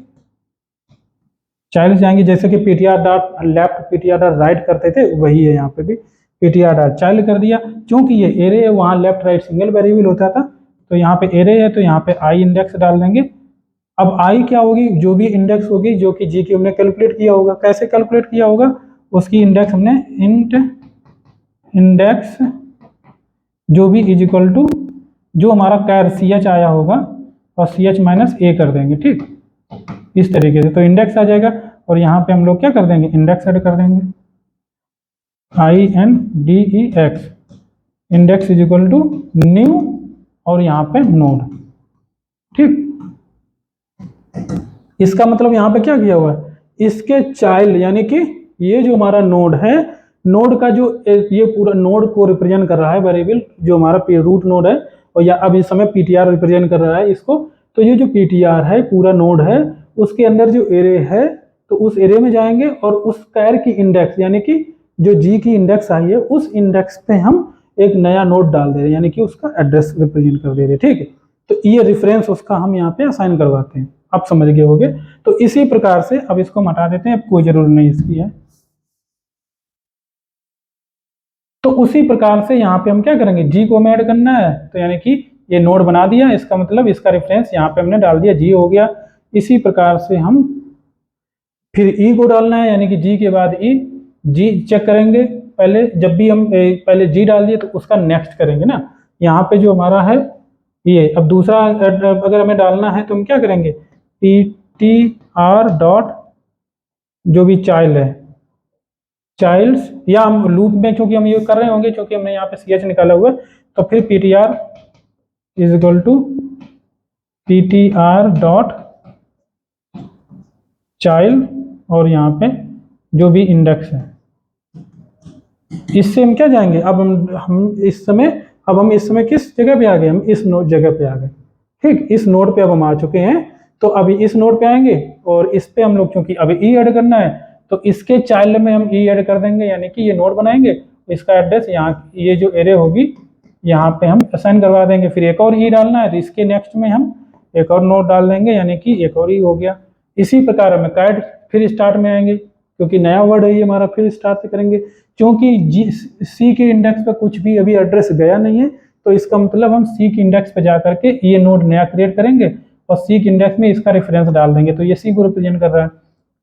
चाइल्ड्स जाएंगे, जैसे कि PTR dot left PTR dot right करते थे, वही है यहाँ पे भी। ptr डॉट चाइल्ड कर दिया। क्योंकि ये एरे है, वहाँ लेफ्ट राइट सिंगल वेरिएबल होता था, तो यहाँ पे एरे है तो यहाँ पे आई इंडेक्स डाल देंगे। अब आई क्या होगी, जो भी इंडेक्स होगी जो कि जी की हमने कैलकुलेट किया होगा। कैसे कैलकुलेट किया होगा, उसकी इंडेक्स हमने इंट इंडेक्स जो भी इज इक्वल टू जो हमारा कैर सी एच आया होगा और सी एच माइनस ए कर देंगे, ठीक, इस तरीके से तो इंडेक्स आ जाएगा। और यहाँ पे हम लोग क्या कर देंगे, इंडेक्स ऐड कर देंगे, I N D E X, index is equal to new और यहाँ पे नोड, ठीक। इसका मतलब यहाँ पे क्या किया हुआ है, इसके चाइल्ड यानी कि ये जो हमारा नोड है, नोड का जो ये पूरा नोड को रिप्रेजेंट कर रहा है वेरिएबल जो हमारा रूट नोड है, और या अब इस समय पीटीआर रिप्रेजेंट कर रहा है इसको। तो ये जो पीटीआर है पूरा नोड है, उसके अंदर जो एरे है तो उस एरे में जाएंगे और उस कैर की इंडेक्स यानी कि जो जी की इंडेक्स आई है उस इंडेक्स पे हम एक नया नोड डाल दे रहे हैं, यानी कि उसका एड्रेस रिप्रेजेंट कर दे रहे हैं, ठीक है। तो ये रेफरेंस उसका हम यहाँ पे असाइन करवाते हैं, आप समझ गए होंगे। तो इसी प्रकार से अब इसको हटा देते हैं, अब कोई जरूरत नहीं इसकी है। तो उसी प्रकार से यहाँ पे हम क्या करेंगे, जी को हमें ऐड करना है, तो यानी कि ये नोड बना दिया, इसका मतलब इसका रेफरेंस यहाँ पे हमने डाल दिया, जी हो गया। इसी प्रकार से हम फिर ई को डालना है, यानी कि जी के बाद ई, जी चेक करेंगे पहले, जब भी हम पहले जी डाल दिए तो उसका नेक्स्ट करेंगे ना। यहाँ पे जो हमारा है ये, अब दूसरा अगर हमें डालना है तो हम क्या करेंगे, पी टी आर डॉट जो भी चाइल्ड है, चाइल्ड्स, या हम लूप में क्योंकि हम ये कर रहे होंगे क्योंकि हमने यहाँ पे सी एच निकाला हुआ है, तो फिर P T R is equal to P T R dot child और यहाँ पे जो भी इंडेक्स है। इससे हम क्या जाएंगे, अब हम इस समय किस जगह पे आ गए, हम इस नोड जगह पे आ गए, ठीक। इस नोड पे अब हम आ चुके हैं, तो अभी इस नोड पे आएंगे और इस पे हम लोग क्योंकि अभी ई ऐड करना है तो इसके चाइल्ड में हम ई ऐड कर देंगे, यानी कि ये नोड बनाएंगे, इसका एड्रेस यहाँ ये जो एरे होगी यहाँ पे हम असाइन करवा देंगे। फिर एक और ई डालना है तो इसके नेक्स्ट में हम एक और नोड डाल देंगे, यानी कि एक और ई हो गया। इसी प्रकार हमें कैट फिर स्टार्ट में आएंगे, क्योंकि नया वर्ड है ये हमारा, फिर स्टार्ट से करेंगे। क्योंकि जी सी के इंडेक्स पे कुछ भी अभी एड्रेस गया नहीं है, तो इसका मतलब हम सी के इंडेक्स पे जा करके ये नोड नया क्रिएट करेंगे और सी के इंडेक्स में इसका रेफरेंस डाल देंगे, तो ये सी को रिप्रेजेंट कर रहा है।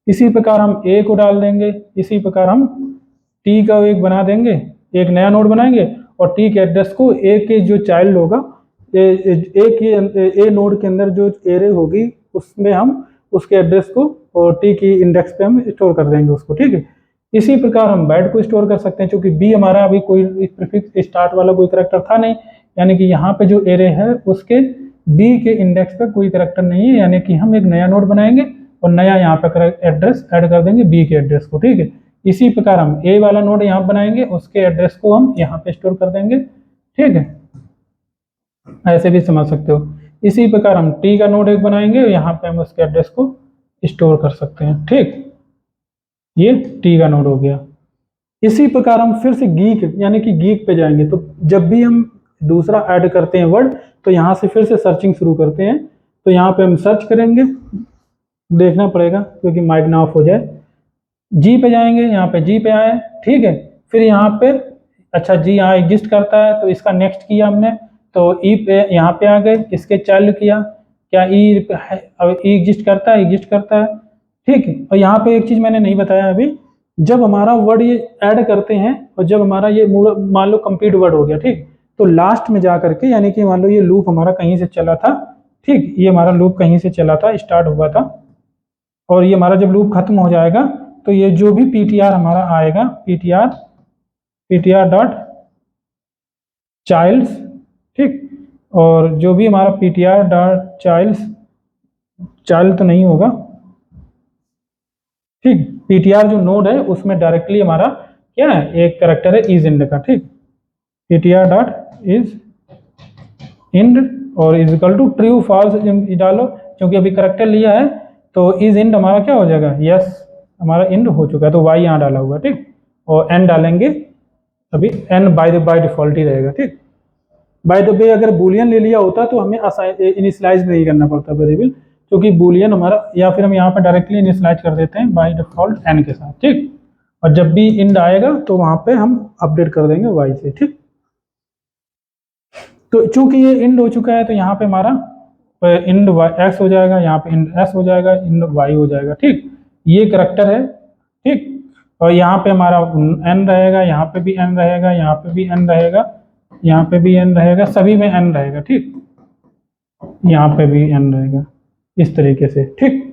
इसी प्रकार हम ए को डाल देंगे, इसी प्रकार हम टी का एक बना देंगे, एक नया नोड बनाएंगे और टी के एड्रेस को ए के जो चाइल्ड होगा ए नोड के अंदर जो एरे होगी उसमें हम उसके एड्रेस को और टी की इंडेक्स पे हम स्टोर कर देंगे उसको, ठीक है। इसी प्रकार हम बैड को स्टोर कर सकते हैं, क्योंकि बी हमारा अभी कोई प्रीफिक्स स्टार्ट वाला कोई करैक्टर था नहीं, यानी कि यहाँ पे जो एरे है उसके बी के इंडेक्स पे कोई करैक्टर नहीं है, यानी कि हम एक नया नोड बनाएंगे और नया यहाँ पे एड्रेस ऐड कर देंगे बी के एड्रेस को, ठीक है। इसी प्रकार हम ए वाला नोड यहाँ बनाएंगे, उसके एड्रेस को हम यहाँ पे स्टोर कर देंगे, ठीक है। ऐसे भी समझ सकते हो। इसी प्रकार हम टी का नोड एक बनाएंगे, यहाँ पे हम उसके एड्रेस को स्टोर कर सकते हैं, ठीक। ये टी का नोड हो गया। इसी प्रकार हम फिर से गीक यानी कि गीक पे जाएंगे, तो जब भी हम दूसरा ऐड करते हैं वर्ड तो यहाँ से फिर से सर्चिंग शुरू करते हैं। तो यहाँ पे हम सर्च करेंगे, देखना पड़ेगा क्योंकि माइक ना ऑफ हो जाए। जी पे जाएंगे, यहाँ पे जी पे आए, ठीक है। फिर यहाँ पे अच्छा जी यहाँ एग्जिस्ट करता है तो इसका नेक्स्ट किया हमने, तो ई पे यहाँ पे आ गए, इसके चाइल्ड किया, क्या ई अब ई एग्जिस्ट करता है, एग्जिस्ट करता है, ठीक है। और यहाँ पे एक चीज मैंने नहीं बताया अभी, जब हमारा वर्ड ये ऐड करते हैं और जब हमारा ये मान लो कंप्लीट वर्ड हो गया, ठीक, तो लास्ट में जा करके यानी कि मान लो ये लूप हमारा कहीं से चला था, ठीक, ये हमारा लूप कहीं से चला था, स्टार्ट हुआ था, और ये हमारा जब लूप खत्म हो जाएगा तो ये जो भी पीटीआर हमारा आएगा, पीटीआर डॉट चाइल्ड्स, ठीक, और जो भी हमारा पीटीआर डॉट चाइल्ड तो नहीं होगा, ठीक, पीटीआर जो नोड है उसमें डायरेक्टली हमारा क्या है, एक कैरेक्टर है इज इंड का, ठीक, पीटीआर डॉट इज इंड और is equal to true false डालो, क्योंकि अभी कैरेक्टर लिया है तो इज इंड हमारा क्या हो जाएगा, यस हमारा इंड हो चुका है, तो वाई यहाँ डाला हुआ, ठीक, और एन डालेंगे, अभी एन बाय डिफॉल्ट ही रहेगा, ठीक। बाय द वे अगर बुलियन ले लिया होता तो हमें इनिशियलाइज नहीं करना पड़ता वेरिएबल, क्योंकि बुलियन हमारा, या फिर हम यहाँ पर डायरेक्टली इनिशियलाइज कर देते हैं बाय डिफॉल्ट एन के साथ, ठीक। और जब भी इंड आएगा तो वहां पे हम अपडेट कर देंगे y से, ठीक। तो चूंकि ये इंड हो चुका है तो यहाँ पे हमारा इंड x हो जाएगा, यहाँ पे इंड s हो जाएगा, इंड y हो जाएगा, ठीक। ये करैक्टर है, ठीक। और यहाँ पे हमारा n रहेगा, यहाँ पे भी n रहेगा, यहाँ पे भी n रहेगा, यहाँ पे भी n रहेगा, सभी में n रहेगा, ठीक। यहाँ पे भी n रहेगा इस तरीके से, ठीक।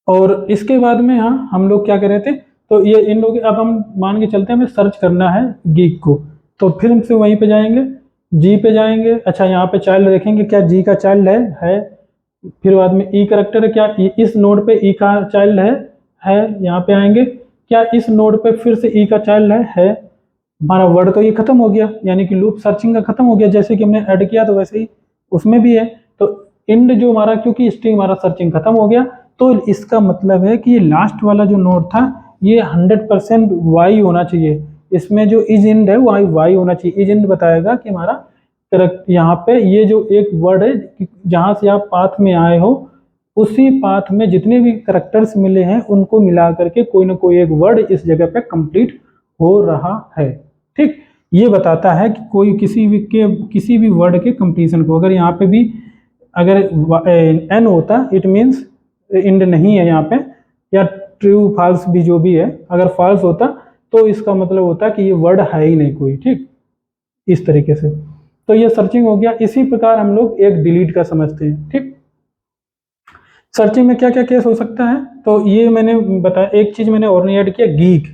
और इसके बाद में यहाँ हम लोग क्या कर रहे थे, तो ये इन लोग, अब हम मान के चलते हैं हमें सर्च करना है गीक को, तो फिर हमसे वहीं पे जाएंगे, जी पे जाएंगे। अच्छा, यहाँ पे चाइल्ड देखेंगे क्या जी का चाइल्ड है। फिर बाद में ई करेक्टर है क्या, इस नोड पे ई का चाइल्ड है। यहाँ पे आएंगे, क्या इस नोड पे फिर से ई का चाइल्ड है। हमारा वर्ड तो ये खत्म हो गया, यानी कि लूप सर्चिंग का खत्म हो गया, जैसे कि हमने ऐड किया तो वैसे ही उसमें भी है। तो इंड जो हमारा, क्योंकि स्ट्रिंग हमारा सर्चिंग खत्म हो गया, तो इसका मतलब है कि ये लास्ट वाला जो नोड था ये 100% वाई होना चाहिए। इसमें जो इज इंड है वो वाई होना चाहिए। इज इंड बताएगा कि हमारा करेक्ट, यहाँ पे ये जो एक वर्ड है जहाँ से आप पाथ में आए हो, उसी पाथ में जितने भी करेक्टर्स मिले हैं उनको मिला करके कोई ना कोई एक वर्ड इस जगह पे कंप्लीट हो रहा है, ठीक। ये बताता है कि कोई किसी भी वर्ड के कंप्लीशन को, अगर यहाँ पे भी अगर एन होता इट मीन्स इंड नहीं है यहाँ पे, या ट्रू फॉल्स भी जो भी है, अगर फॉल्स होता तो इसका मतलब होता कि ये वर्ड है ही नहीं कोई, ठीक। इस तरीके से तो ये सर्चिंग हो गया। इसी प्रकार हम लोग एक डिलीट का समझते हैं, ठीक। सर्चिंग में क्या क्या केस हो सकता है, तो ये मैंने बताया। एक चीज मैंने और नहीं ऐड किया, गीक,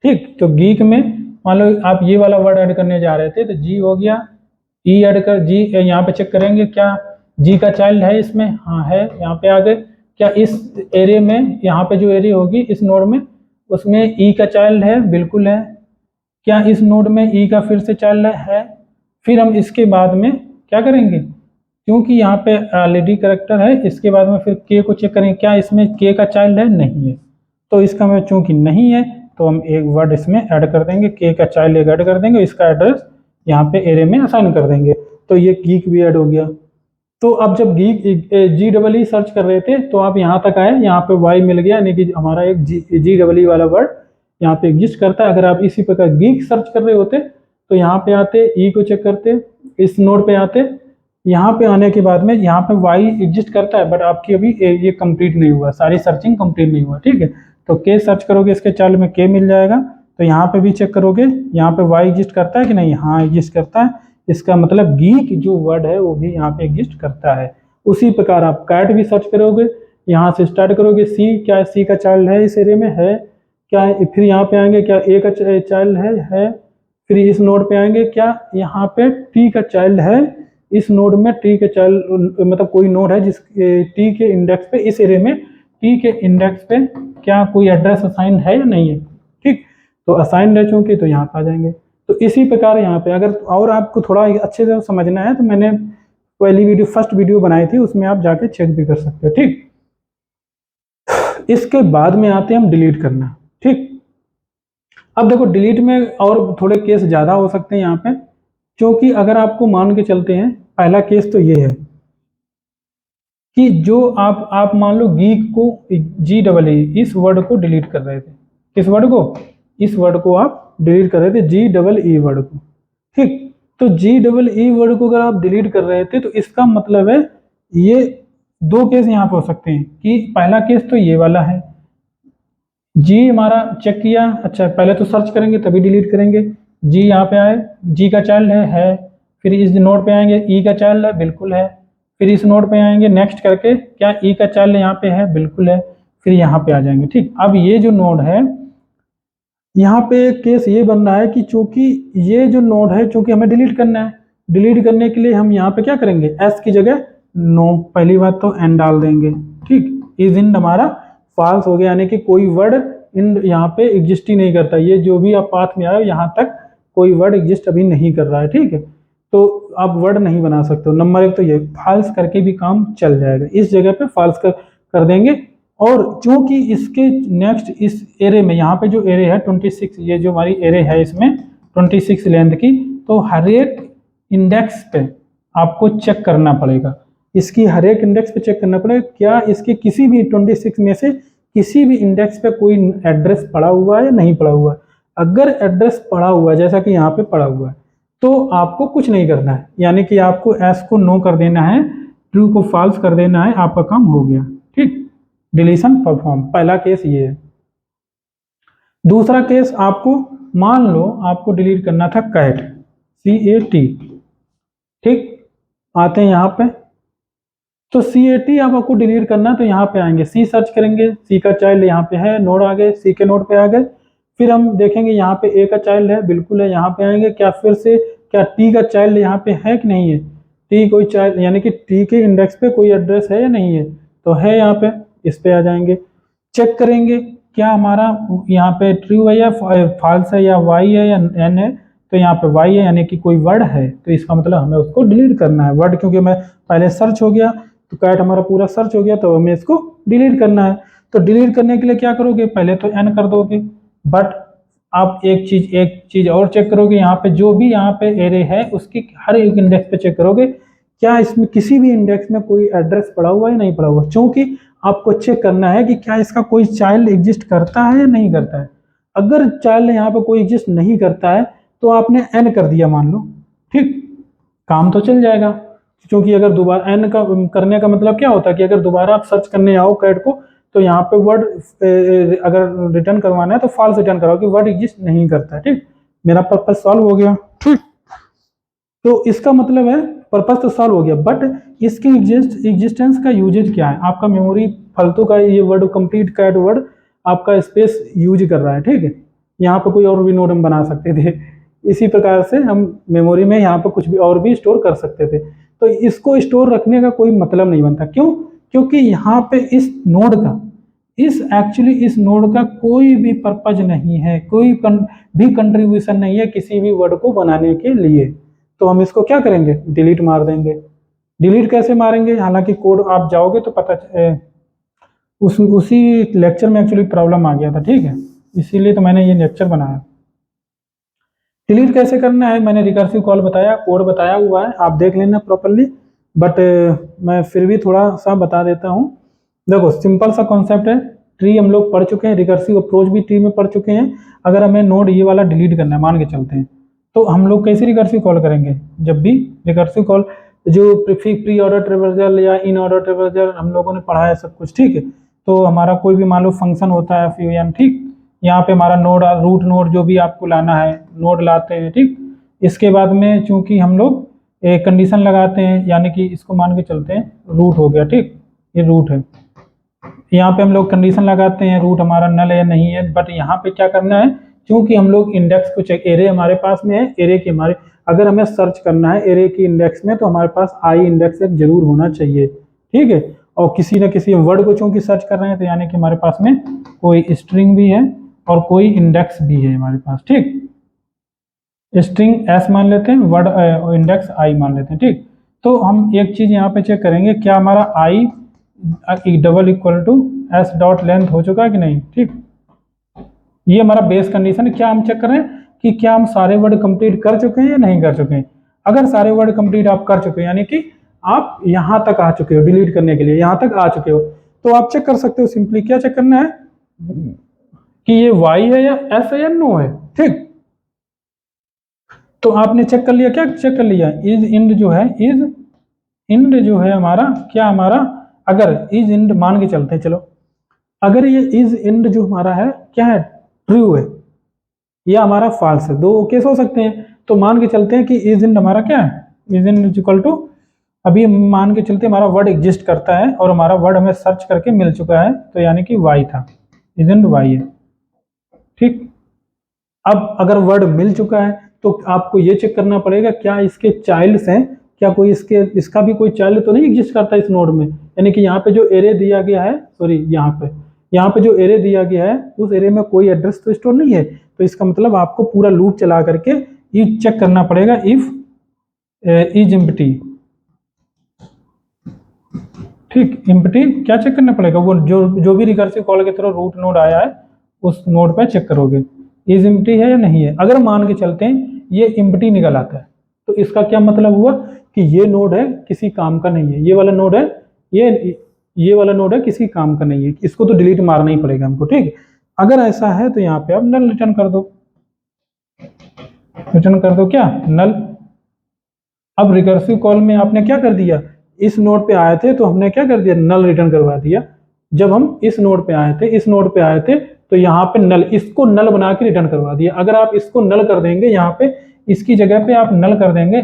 ठीक। तो गीक में मान लो आप ये वाला वर्ड ऐड करने जा रहे थे, तो जी हो गया, ई ऐड कर, जी यहाँ पे चेक करेंगे क्या जी का चाइल्ड है इसमें, हाँ है। यहाँ पे आ गए, क्या इस एरिया में, यहाँ पे जो एरिया होगी इस नोड में, उसमें ई का चाइल्ड है, बिल्कुल है। क्या इस नोड में ई का फिर से चाइल्ड है। फिर हम इसके बाद में क्या करेंगे, क्योंकि यहाँ पे ऑलरेडी करेक्टर है, इसके बाद में फिर के को चेक करेंगे क्या इसमें के का चाइल्ड है, नहीं है। तो इसका में चूंकि नहीं है तो हम एक वर्ड इसमें ऐड कर देंगे, के का चाइल्ड एक ऐड कर देंगे, इसका एड्रेस यहाँ पे एरे में असाइन कर देंगे, तो ये गीक भी ऐड हो गया। तो अब जब गीक जी डबल ई सर्च कर रहे थे तो आप यहाँ तक आए, यहाँ पे वाई मिल गया, यानी कि हमारा एक जी डबल ई वाला वर्ड यहाँ पे एग्जिस्ट करता है। अगर आप इसी प्रकार गीक सर्च कर रहे होते तो यहाँ पे आते, ई को चेक करते, इस नोड पे आते, यहाँ पे आने के बाद में यहाँ पे वाई एग्जिस्ट करता है, बट आपकी अभी ये कंप्लीट नहीं हुआ, सारी सर्चिंग कंप्लीट नहीं हुआ, ठीक है। तो के सर्च करोगे, इसके चाइल्ड में के मिल जाएगा। तो यहाँ पे भी चेक करोगे, यहाँ पे वाई एग्जिस्ट करता है कि नहीं, हाँ एग्जिस्ट करता है। इसका मतलब गीक जो वर्ड है वो भी यहाँ पे एग्जिस्ट करता है। उसी प्रकार आप कैट भी सर्च करोगे, यहाँ से स्टार्ट करोगे, सी, क्या सी का चाइल्ड है इस एरिया में, है क्या। फिर यहाँ पे आएंगे, क्या ए का चाइल्ड है। फिर इस नोड पे आएंगे, क्या यहाँ पे टी का चाइल्ड है इस नोड में, टी के चाइल्ड मतलब कोई नोड है जिस टी के इंडेक्स पे, इस एरिया में टी के इंडेक्स पे क्या कोई एड्रेस असाइन है या नहीं है, ठीक। तो असाइन है चूंकि, तो यहाँ पे आ जाएंगे। तो इसी प्रकार यहाँ पे अगर और आपको थोड़ा अच्छे से समझना है तो मैंने पहली वीडियो, फर्स्ट वीडियो बनाई थी, उसमें आप जाके चेक भी कर सकते हो, ठीक। इसके बाद में आते हैं हम डिलीट करना, ठीक। अब देखो डिलीट में और थोड़े केस ज़्यादा हो सकते हैं यहाँ पे, क्योंकि अगर आपको मान के चलते हैं, पहला केस तो ये है कि जो आप मान लो गीक को जी डबल ई इस वर्ड को डिलीट कर रहे थे, किस वर्ड को, इस वर्ड को आप डिलीट कर रहे थे, जी डबल ई वर्ड को, ठीक। तो जी डबल ई वर्ड को अगर आप डिलीट कर रहे थे तो इसका मतलब है ये दो केस यहाँ पे हो सकते हैं, कि पहला केस तो ये वाला है, जी हमारा चेक किया, अच्छा पहले तो सर्च करेंगे तभी डिलीट करेंगे, जी यहाँ पे आए, जी का चाइल्ड है। फिर इस नोड पे आएंगे, ई का चाइल्ड है, बिल्कुल है। फिर इस नोड पे आएंगे, नेक्स्ट करके क्या ई का चाइल्ड यहाँ पे है, बिल्कुल है। फिर यहाँ पे आ जाएंगे, ठीक। अब ये जो नोड है, यहाँ पे केस ये बन रहा है कि चूंकि ये जो नोड है, चूंकि हमें डिलीट करना है, डिलीट करने के लिए हम यहाँ पे क्या करेंगे, एस की जगह नो, पहली बात तो एन डाल देंगे, ठीक। इज इंड हमारा फॉल्स हो गया, यानी कि कोई वर्ड इंड यहाँ पे एग्जिस्ट ही नहीं करता। ये जो भी आप पाथ में आए यहाँ तक कोई वर्ड एग्जिस्ट अभी नहीं कर रहा है, ठीक है। तो आप वर्ड नहीं बना सकते हो। नंबर एक तो ये फॉल्स करके भी काम चल जाएगा, इस जगह पे फॉल्स कर देंगे। और चूंकि इसके नेक्स्ट इस एरे में, यहाँ पे जो एरे है 26, ये जो हमारी एरे है इसमें 26 लेंथ की, तो हर एक इंडेक्स पे आपको चेक करना पड़ेगा, इसकी हर एक इंडेक्स पे चेक करना पड़ेगा क्या इसके किसी भी 26 में से किसी भी इंडेक्स पे कोई एड्रेस पड़ा हुआ है या नहीं पड़ा हुआ है। अगर एड्रेस पड़ा हुआ है जैसा कि यहाँ पे पड़ा हुआ है तो आपको कुछ नहीं करना है, यानी कि आपको एस को नो कर देना है, ट्रू को फॉल्स कर देना है, आपका काम हो गया। ठीक, डिलीशन परफॉर्म, पहला केस ये है। दूसरा केस, आपको मान लो आपको डिलीट करना था कैट, CAT। ठीक, आते हैं यहाँ पे, तो CAT अब आपको डिलीट करना है तो यहाँ पे आएंगे, C सर्च करेंगे, C का चाइल्ड यहाँ पे है, नोड आ गए, C के नोड पे आ गए। फिर हम देखेंगे यहाँ पे A का चाइल्ड है, बिल्कुल है, यहाँ पे आएंगे, क्या फिर से क्या T का चाइल्ड यहाँ पे है कि नहीं है, T कोई चाइल्ड यानी कि T के इंडेक्स पे कोई एड्रेस है या नहीं है, तो है यहाँ पे, इस पे आ जाएंगे। चेक करेंगे क्या हमारा यहाँ पे ट्रू है या फॉल्स है, या Y है या N है, तो यहाँ पे Y है यानी कि कोई वर्ड है, तो इसका मतलब हमें उसको डिलीट करना है। वर्ड क्योंकि मैं पहले सर्च हो गया, तो कैट हमारा पूरा सर्च हो गया, तो हमें इसको डिलीट करना है। तो डिलीट करने के लिए क्या करोगे, पहले तो N कर दोगे, बट आप एक चीज और चेक करोगे, यहाँ पे जो भी यहाँ पे एरे है उसकी हर एक इंडेक्स पे चेक करोगे क्या इसमें किसी भी इंडेक्स में कोई एड्रेस पड़ा हुआ है या नहीं पड़ा हुआ, क्योंकि आपको चेक करना है कि क्या इसका कोई चाइल्ड एग्जिस्ट करता है या नहीं करता है। अगर चाइल्ड यहाँ पे कोई एग्जिस्ट नहीं करता है तो आपने N कर दिया मान लो, ठीक, काम तो चल जाएगा, क्योंकि अगर दोबारा N का करने का मतलब क्या होता है कि अगर दोबारा आप सर्च करने आओ कैट को, तो यहाँ पे वर्ड अगर रिटर्न करवाना है तो फॉल्स रिटर्न कराओ कि वर्ड एग्जिस्ट नहीं करता है। ठीक, मेरा पर्पस सॉल्व हो गया। ठीक, तो इसका मतलब है पर्पस तो सॉल्व हो गया, बट इसके एग्जिस्टेंस का यूजेज क्या है, आपका मेमोरी फालतू का ये वर्ड कंप्लीट कैट वर्ड आपका स्पेस यूज कर रहा है। ठीक है, यहाँ पे कोई और भी नोड हम बना सकते थे, इसी प्रकार से हम मेमोरी में यहाँ पे कुछ भी और भी स्टोर कर सकते थे, तो इसको स्टोर रखने का कोई मतलब नहीं बनता। क्यों, क्योंकि यहाँ पे इस नोड का इस नोड का कोई भी पर्पज नहीं है, कोई भी कंट्रीब्यूशन नहीं है किसी भी वर्ड को बनाने के लिए, तो हम इसको क्या करेंगे, डिलीट मार देंगे। डिलीट कैसे मारेंगे, हालांकि कोड आप जाओगे तो पता उसी लेक्चर में एक्चुअली प्रॉब्लम आ गया था। ठीक है, इसीलिए तो मैंने ये लेक्चर बनाया। डिलीट कैसे करना है मैंने रिकर्सिव कॉल बताया, कोड बताया हुआ है, आप देख लेना प्रॉपरली, बट मैं फिर भी थोड़ा सा बता देता हूँ। देखो सिंपल सा कॉन्सेप्ट है, ट्री हम लोग पढ़ चुके हैं, रिकर्सिव अप्रोच भी ट्री में पढ़ चुके हैं। अगर हमें नोड ये वाला डिलीट करना है मान के चलते हैं, तो हम लोग कैसे रिकर्सिव कॉल करेंगे, जब भी रिकर्सिव कॉल जो प्री ऑर्डर ट्रेवर्सल या इन ऑर्डर ट्रेवर्सल हम लोगों ने पढ़ा है सब कुछ। ठीक है, तो हमारा कोई भी मान लो फंक्शन होता है फ्यूएन, ठीक, यहाँ पे हमारा नोड रूट नोड जो भी आपको लाना है नोड लाते हैं। ठीक, इसके बाद में चूंकि हम लोग एक कंडीशन लगाते हैं, यानी कि इसको मान के चलते हैं रूट हो गया। ठीक, ये रूट है, यहाँ पे हम लोग कंडीशन लगाते हैं रूट हमारा नल है या नहीं है, बट यहाँ पे क्या करना है, क्योंकि हम लोग इंडेक्स को चेक, एरे हमारे पास में है, एरे की हमारे अगर हमें सर्च करना है एरे की इंडेक्स में तो हमारे पास आई इंडेक्स एक जरूर होना चाहिए। ठीक है, और किसी न किसी वर्ड को चूंकि सर्च कर रहे हैं तो यानी कि हमारे पास में कोई स्ट्रिंग भी है और कोई इंडेक्स भी है हमारे पास। ठीक, स्ट्रिंग एस मान लेते हैं, वर्ड इंडेक्स आई मान लेते हैं। ठीक, तो हम एक चीज यहाँ पे चेक करेंगे क्या हमारा I double equal to S dot length हो चुका है कि नहीं। ठीक, ये हमारा बेस कंडीशन है, क्या हम चेक कर रहे हैं कि क्या हम सारे वर्ड कंप्लीट कर चुके हैं या नहीं कर चुके हैं। अगर सारे वर्ड कंप्लीट आप कर चुके हैं यानी कि आप यहां तक आ चुके हो, डिलीट करने के लिए यहां तक आ चुके हो, तो आप चेक कर सकते हो सिंपली, क्या चेक करना है कि ये वाई है या एस है या नो है। ठीक, तो आपने चेक कर लिया, क्या चेक कर लिया, इज इंड जो है, इज इंड जो है हमारा, क्या हमारा अगर इज इंड मान के चलते हैं, चलो अगर ये इज इंड जो हमारा है क्या है, ट्रू है या हमारा फॉल्स है, दो केस हो सकते हैं, तो मान के चलते हैं कि इज इंड हमारा क्या है, इज इंड इक्वल टू, अभी मान के चलते हमारा वर्ड एग्जिस्ट करता है और हमारा वर्ड हमें सर्च करके मिल चुका है, तो यानी कि वाई था, इज इंड वाई है। ठीक, अब अगर वर्ड मिल चुका है तो आपको ये चेक करना पड़ेगा क्या इसके चाइल्ड्स हैं, क्या कोई इसका भी कोई चाइल्ड तो नहीं एग्जिस्ट करता इस नोड में, यानी कि यहाँ पे जो एरे दिया गया है, सॉरी यहाँ पे जो एरे दिया गया है उस एरे में कोई एड्रेस तो स्टोर नहीं है, तो इसका मतलब आपको पूरा लूप चला करके ये चेक करना पड़ेगा इफ इज एम्प्टी। ठीक, एम्प्टी क्या चेक करना पड़ेगा, वो जो भी रिकर्सिव कॉल के थ्रू रूट नोड आया है उस नोड पे चेक करोगे इज एम्प्टी है या नहीं है। अगर मान के चलते हैं ये एम्प्टी निकल आता है तो इसका क्या मतलब हुआ कि ये नोड है किसी काम का नहीं है, ये वाला नोड है ये ये वाला नोड है किसी काम का नहीं है, इसको तो डिलीट मारना ही पड़ेगा हमको, ठीक है। अगर ऐसा है तो यहाँ पे आप नल रिटर्न कर दो, रिटर्न कर दो क्या, नल। अब रिकर्सिव कॉल में आपने क्या कर दिया, इस नोड पे आए थे तो हमने क्या कर दिया, नल रिटर्न करवा दिया। जब हम इस नोड पे आए थे, इस नोड पे आए थे, तो यहाँ पे नल, इसको नल बना के रिटर्न करवा दिया। अगर आप इसको नल कर देंगे, यहाँ पे इसकी जगह पे आप नल कर देंगे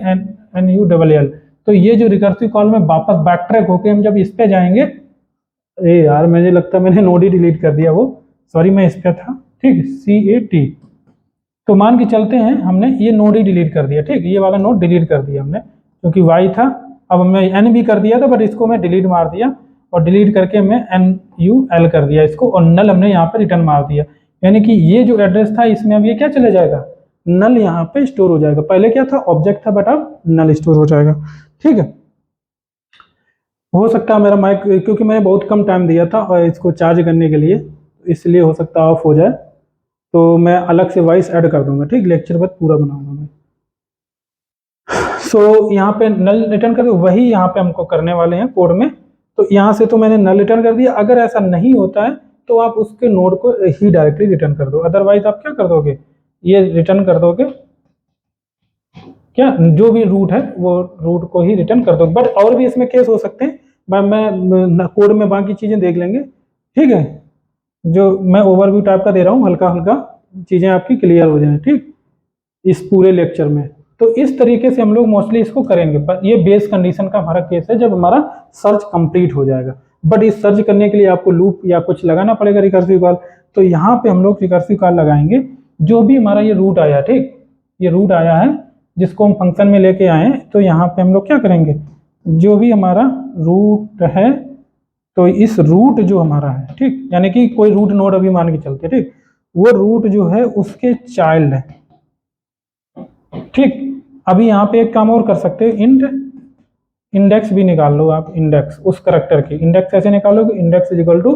NULL, तो ये जो रिकर्सिव कॉल में वापस बैक ट्रैक होके हम जब इस पे जाएंगे, ए यार मुझे लगता है मैंने नोड ही डिलीट कर दिया, वो सॉरी मैं इस पे था, ठीक, CAT। तो मान के चलते हैं हमने ये नोड ही डिलीट कर दिया, ठीक, ये वाला नोड डिलीट कर दिया हमने, क्योंकि y था। अब मैं n भी कर दिया था, बट इसको मैं डिलीट मार दिया, और डिलीट करके हमने NUL कर दिया इसको, और नल हमने यहाँ पे रिटर्न मार दिया। यानी कि ये जो एड्रेस था इसमें अब ये क्या चले जाएगा, नल यहाँ पे स्टोर हो जाएगा। पहले क्या था, ऑब्जेक्ट था, बट अब नल स्टोर हो जाएगा, ठीक है। हो सकता है मेरा माइक, क्योंकि मैंने बहुत कम टाइम दिया था और इसको चार्ज करने के लिए, इसलिए हो सकता है ऑफ हो जाए, तो मैं अलग से वॉइस ऐड कर दूंगा, ठीक, लेक्चर बाद पूरा बनाऊंगा मैं। सो यहाँ पे नल रिटर्न कर दो, वही यहाँ पे हमको करने वाले हैं कोड में। तो यहाँ से तो मैंने नल रिटर्न कर दिया। अगर ऐसा नहीं होता है तो आप उसके नोड को ही डायरेक्टली रिटर्न कर दो, अदरवाइज आप क्या कर दोगे, ये रिटर्न कर दोगे क्या, जो भी रूट है वो रूट को ही रिटर्न कर दो। बट और भी इसमें केस हो सकते हैं, मैं कोड में बाकी चीजें देख लेंगे, ठीक है। जो मैं ओवरव्यू टाइप का दे रहा हूँ, हल्का हल्का चीजें आपकी क्लियर हो जाए, ठीक, इस पूरे लेक्चर में। तो इस तरीके से हम लोग मोस्टली इसको करेंगे, पर ये बेस कंडीशन का हमारा केस है जब हमारा सर्च कंप्लीट हो जाएगा। बट इस सर्च करने के लिए आपको लूप या कुछ लगाना पड़ेगा, रिकर्सिव कॉल। तो यहाँ पे हम लोग रिकर्सिव कॉल लगाएंगे, जो भी हमारा ये रूट आया, ठीक, ये रूट आया है जिसको हम फंक्शन में लेके आए हैं, तो यहाँ पे हम लोग क्या करेंगे, जो भी हमारा रूट है, तो इस रूट जो हमारा है, ठीक, यानी कि कोई रूट नोड अभी मान के चलते, ठीक, वो रूट जो है उसके चाइल्ड है, ठीक। अभी यहाँ पे एक काम और कर सकते हो, इंडेक्स भी निकाल लो आप, इंडेक्स उस करैक्टर की इंडेक्स कैसे निकालोगे, इंडेक्स इज इक्वल टू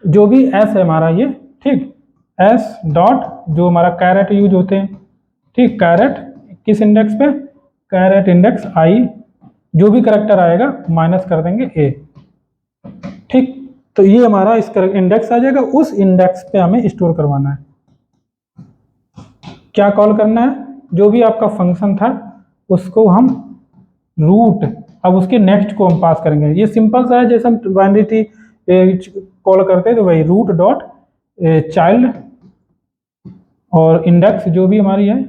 जो भी एस है हमारा ये, ठीक, एस डॉट जो हमारा कैरेट यूज होते हैं, ठीक, कैरेट किस इंडेक्स पे, कैरेट इंडेक्स आई, जो भी करैक्टर आएगा माइनस कर देंगे ए, ठीक। तो ये हमारा इस इंडेक्स आ जाएगा, उस इंडेक्स पे हमें स्टोर करवाना है, क्या कॉल करना है, जो भी आपका फंक्शन था उसको हम रूट, अब उसके नेक्स्ट को हम पास करेंगे। ये सिंपल सा है, जैसे हम बाइनरी कॉल करते हैं, तो वही रूट डॉट चाइल्ड और इंडेक्स जो भी हमारी है,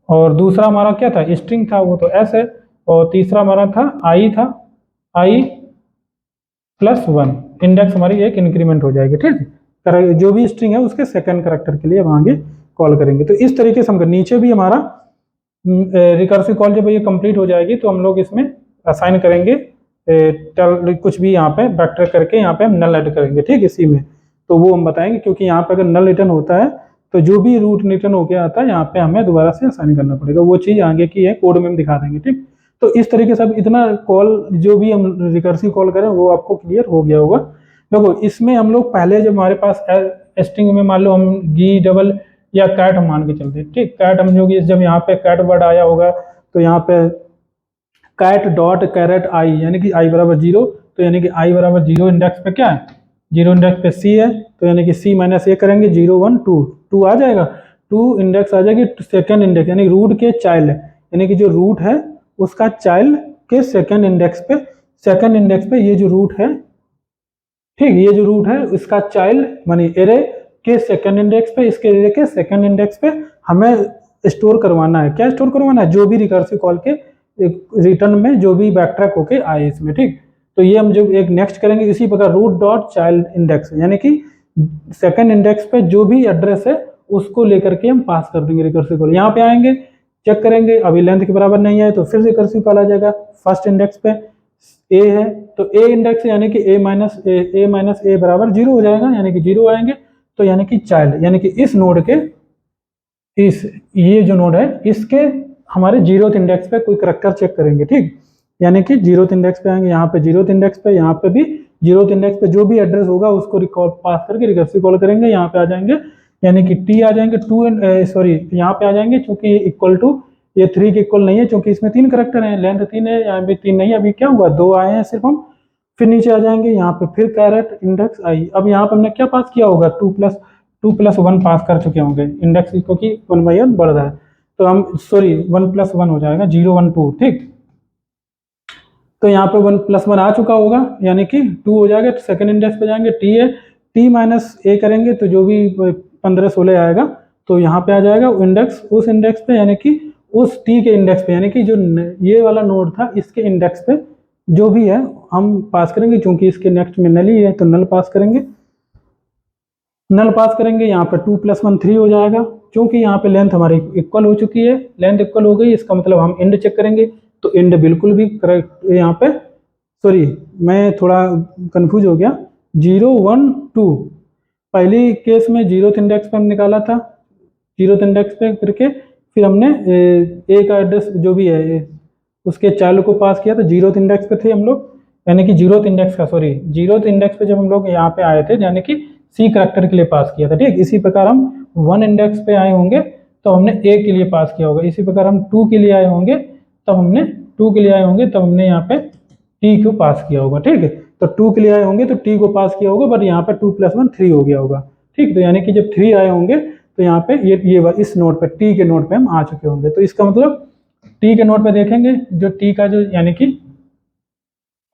और दूसरा हमारा क्या था, स्ट्रिंग था, वो तो एस है, और तीसरा हमारा था आई, था आई +1, इंडेक्स हमारी एक इंक्रीमेंट हो जाएगी, ठीक। जो भी स्ट्रिंग है उसके सेकंड करैक्टर के लिए हम आगे कॉल करेंगे। तो इस तरीके से हम नीचे भी हमारा रिकर्सिव कॉल जब ये कंप्लीट हो जाएगी तो हम लोग इसमें असाइन करेंगे कुछ भी यहाँ पे वेक्टर करके, यहाँ पे हम नल ऐड करेंगे, ठीक, इसी में। तो वो हम बताएंगे, क्योंकि यहाँ पे अगर नल रिटर्न होता है तो जो भी रूट रिटर्न होके आता है यहाँ पे हमें दोबारा से असाइन करना पड़ेगा, वो चीज़ आगे की है, कोड में हम दिखा देंगे, ठीक। तो इस तरीके से अब इतना कॉल जो भी हम रिकर्सिव कॉल करें वो आपको क्लियर हो गया होगा। देखो इसमें हम लोग पहले जब हमारे पास स्ट्रिंग में मान लो हम गी डबल या कैट हम मान के चलते, ठीक, कैट हम जो जब यहाँ पे कैट वर्ड आया होगा तो यहाँ पे कैट डॉट कैरेट आई, यानी कि आई बराबर 0, तो यानी कि आई बराबर 0 इंडेक्स पे क्या है, 0 इंडेक्स पे सी है, तो यानी कि सी माइनस ए करेंगे, 0 1 2 2 आ जाएगा, 2 इंडेक्स आ जाएगी सेकंड इंडेक्स, यानी रूट के चाइल्ड है, यानी कि जो रूट है उसका चाइल्ड के सेकंड इंडेक्स पे ये जो रूट है, ठीक, ये जो रूट है इसका चाइल्ड मानी एरे के सेकंड इंडेक्स पे, इसके एरे के सेकंड इंडेक्स पे हमें स्टोर करवाना है, क्या स्टोर करवाना है, जो भी रिकर्सिव कॉल के रिटर्न में जो भी बैकट्रैक होके आए इसमें, ठीक। तो ये हम जब एक नेक्स्ट करेंगे, इसी प्रकार रूट डॉट चाइल्ड इंडेक्स, यानी कि सेकंड इंडेक्स पे जो भी एड्रेस है उसको लेकर के हम पास कर देंगे रिकर्सिव कॉल। यहाँ पे आएंगे, चेक करेंगे, अभी लेंथ के बराबर नहीं है तो फिर रिकर्सिव कॉल आ जाएगा, फर्स्ट इंडेक्स पे ए है तो ए इंडेक्स यानी कि ए माइनस ए बराबर 0 हो जाएगा, यानी कि 0 आएंगे, तो यानी कि चाइल्ड, यानी कि इस नोड के ये जो नोड है इसके हमारे 0th इंडेक्स पे कोई करैक्टर चेक करेंगे, ठीक, यानी कि 0th इंडेक्स पे आएंगे, यहाँ पे 0th इंडेक्स पे, यहाँ पे भी 0th इंडेक्स पे जो भी एड्रेस होगा उसको रिकॉल पास करके रिकर्सिव कॉल करेंगे, यहाँ पे आ जाएंगे, यानी कि टी आ जाएंगे, यहाँ पे आ जाएंगे, चूंकि इक्वल टू ये 3 के इक्वल नहीं है, क्योंकि इसमें 3 करेक्टर हैं, लेंथ 3 है, यहाँ पे 3 नहीं है। अभी क्या हुआ, 2 आए हैं सिर्फ हम। फिर नीचे आ जाएंगे, यहाँ पे फिर कैरेट इंडेक्स आई। अब यहाँ पे हमने क्या पास किया होगा, 2+1 पास कर चुके होंगे इंडेक्स, क्योंकि 1/n बढ़ रहा है। तो हम सॉरी 1+1 हो जाएगा 0 1 2, ठीक। तो यहाँ पे 1+1 आ चुका होगा, यानी कि 2 हो जाएगा। तो सेकंड इंडेक्स पे जाएंगे, टी है, t-a करेंगे तो जो भी 15-16 आएगा, तो यहाँ पे आ जाएगा इंडेक्स, उस इंडेक्स पे, यानी कि उस टी के इंडेक्स पे, यानी कि जो ये वाला नोड था इसके इंडेक्स पे जो भी है हम पास करेंगे, क्योंकि इसके नेक्स्ट में नल ही है तो नल पास करेंगे। नल पास करेंगे, यहाँ पे 2+1 3 हो जाएगा, क्योंकि यहाँ पे लेंथ हमारी इक्वल हो चुकी है। लेंथ इक्वल हो गई, इसका मतलब हम इंड चेक करेंगे, तो इंड बिल्कुल भी करेक्ट यहाँ पे, सॉरी मैं थोड़ा कंफ्यूज हो गया, 0 1 2। पहली केस में 0th इंडेक्स पे हम निकाला था, 0th इंडेक्स पे करके फिर हमने ए का एड्रेस जो भी है उसके चाइल्ड को पास किया था। 0th इंडेक्स पे थे हम लोग, यानी कि 0th इंडेक्स का, सॉरी 0th इंडेक्स पे जब हम लोग यहाँ पे आए थे, यानी कि सी करेक्टर के लिए पास किया था, ठीक। इसी प्रकार हम 1 इंडेक्स पे आए होंगे तो हमने ए के लिए पास किया होगा। इसी प्रकार हम 2 के लिए आए होंगे तब हमने 2 के लिए आए होंगे तब हमने यहाँ पे टी को पास किया होगा, ठीक है। तो 2 के लिए आए होंगे तो टी को पास किया होगा, बट यहाँ पे 2+1 3 हो गया होगा, ठीक। तो यानी कि जब 3 आए होंगे तो यहाँ पे ये इस नोड पे, टी के नोड पे हम आ चुके होंगे। तो इसका मतलब टी के नोड पे देखेंगे, जो टी का जो यानी कि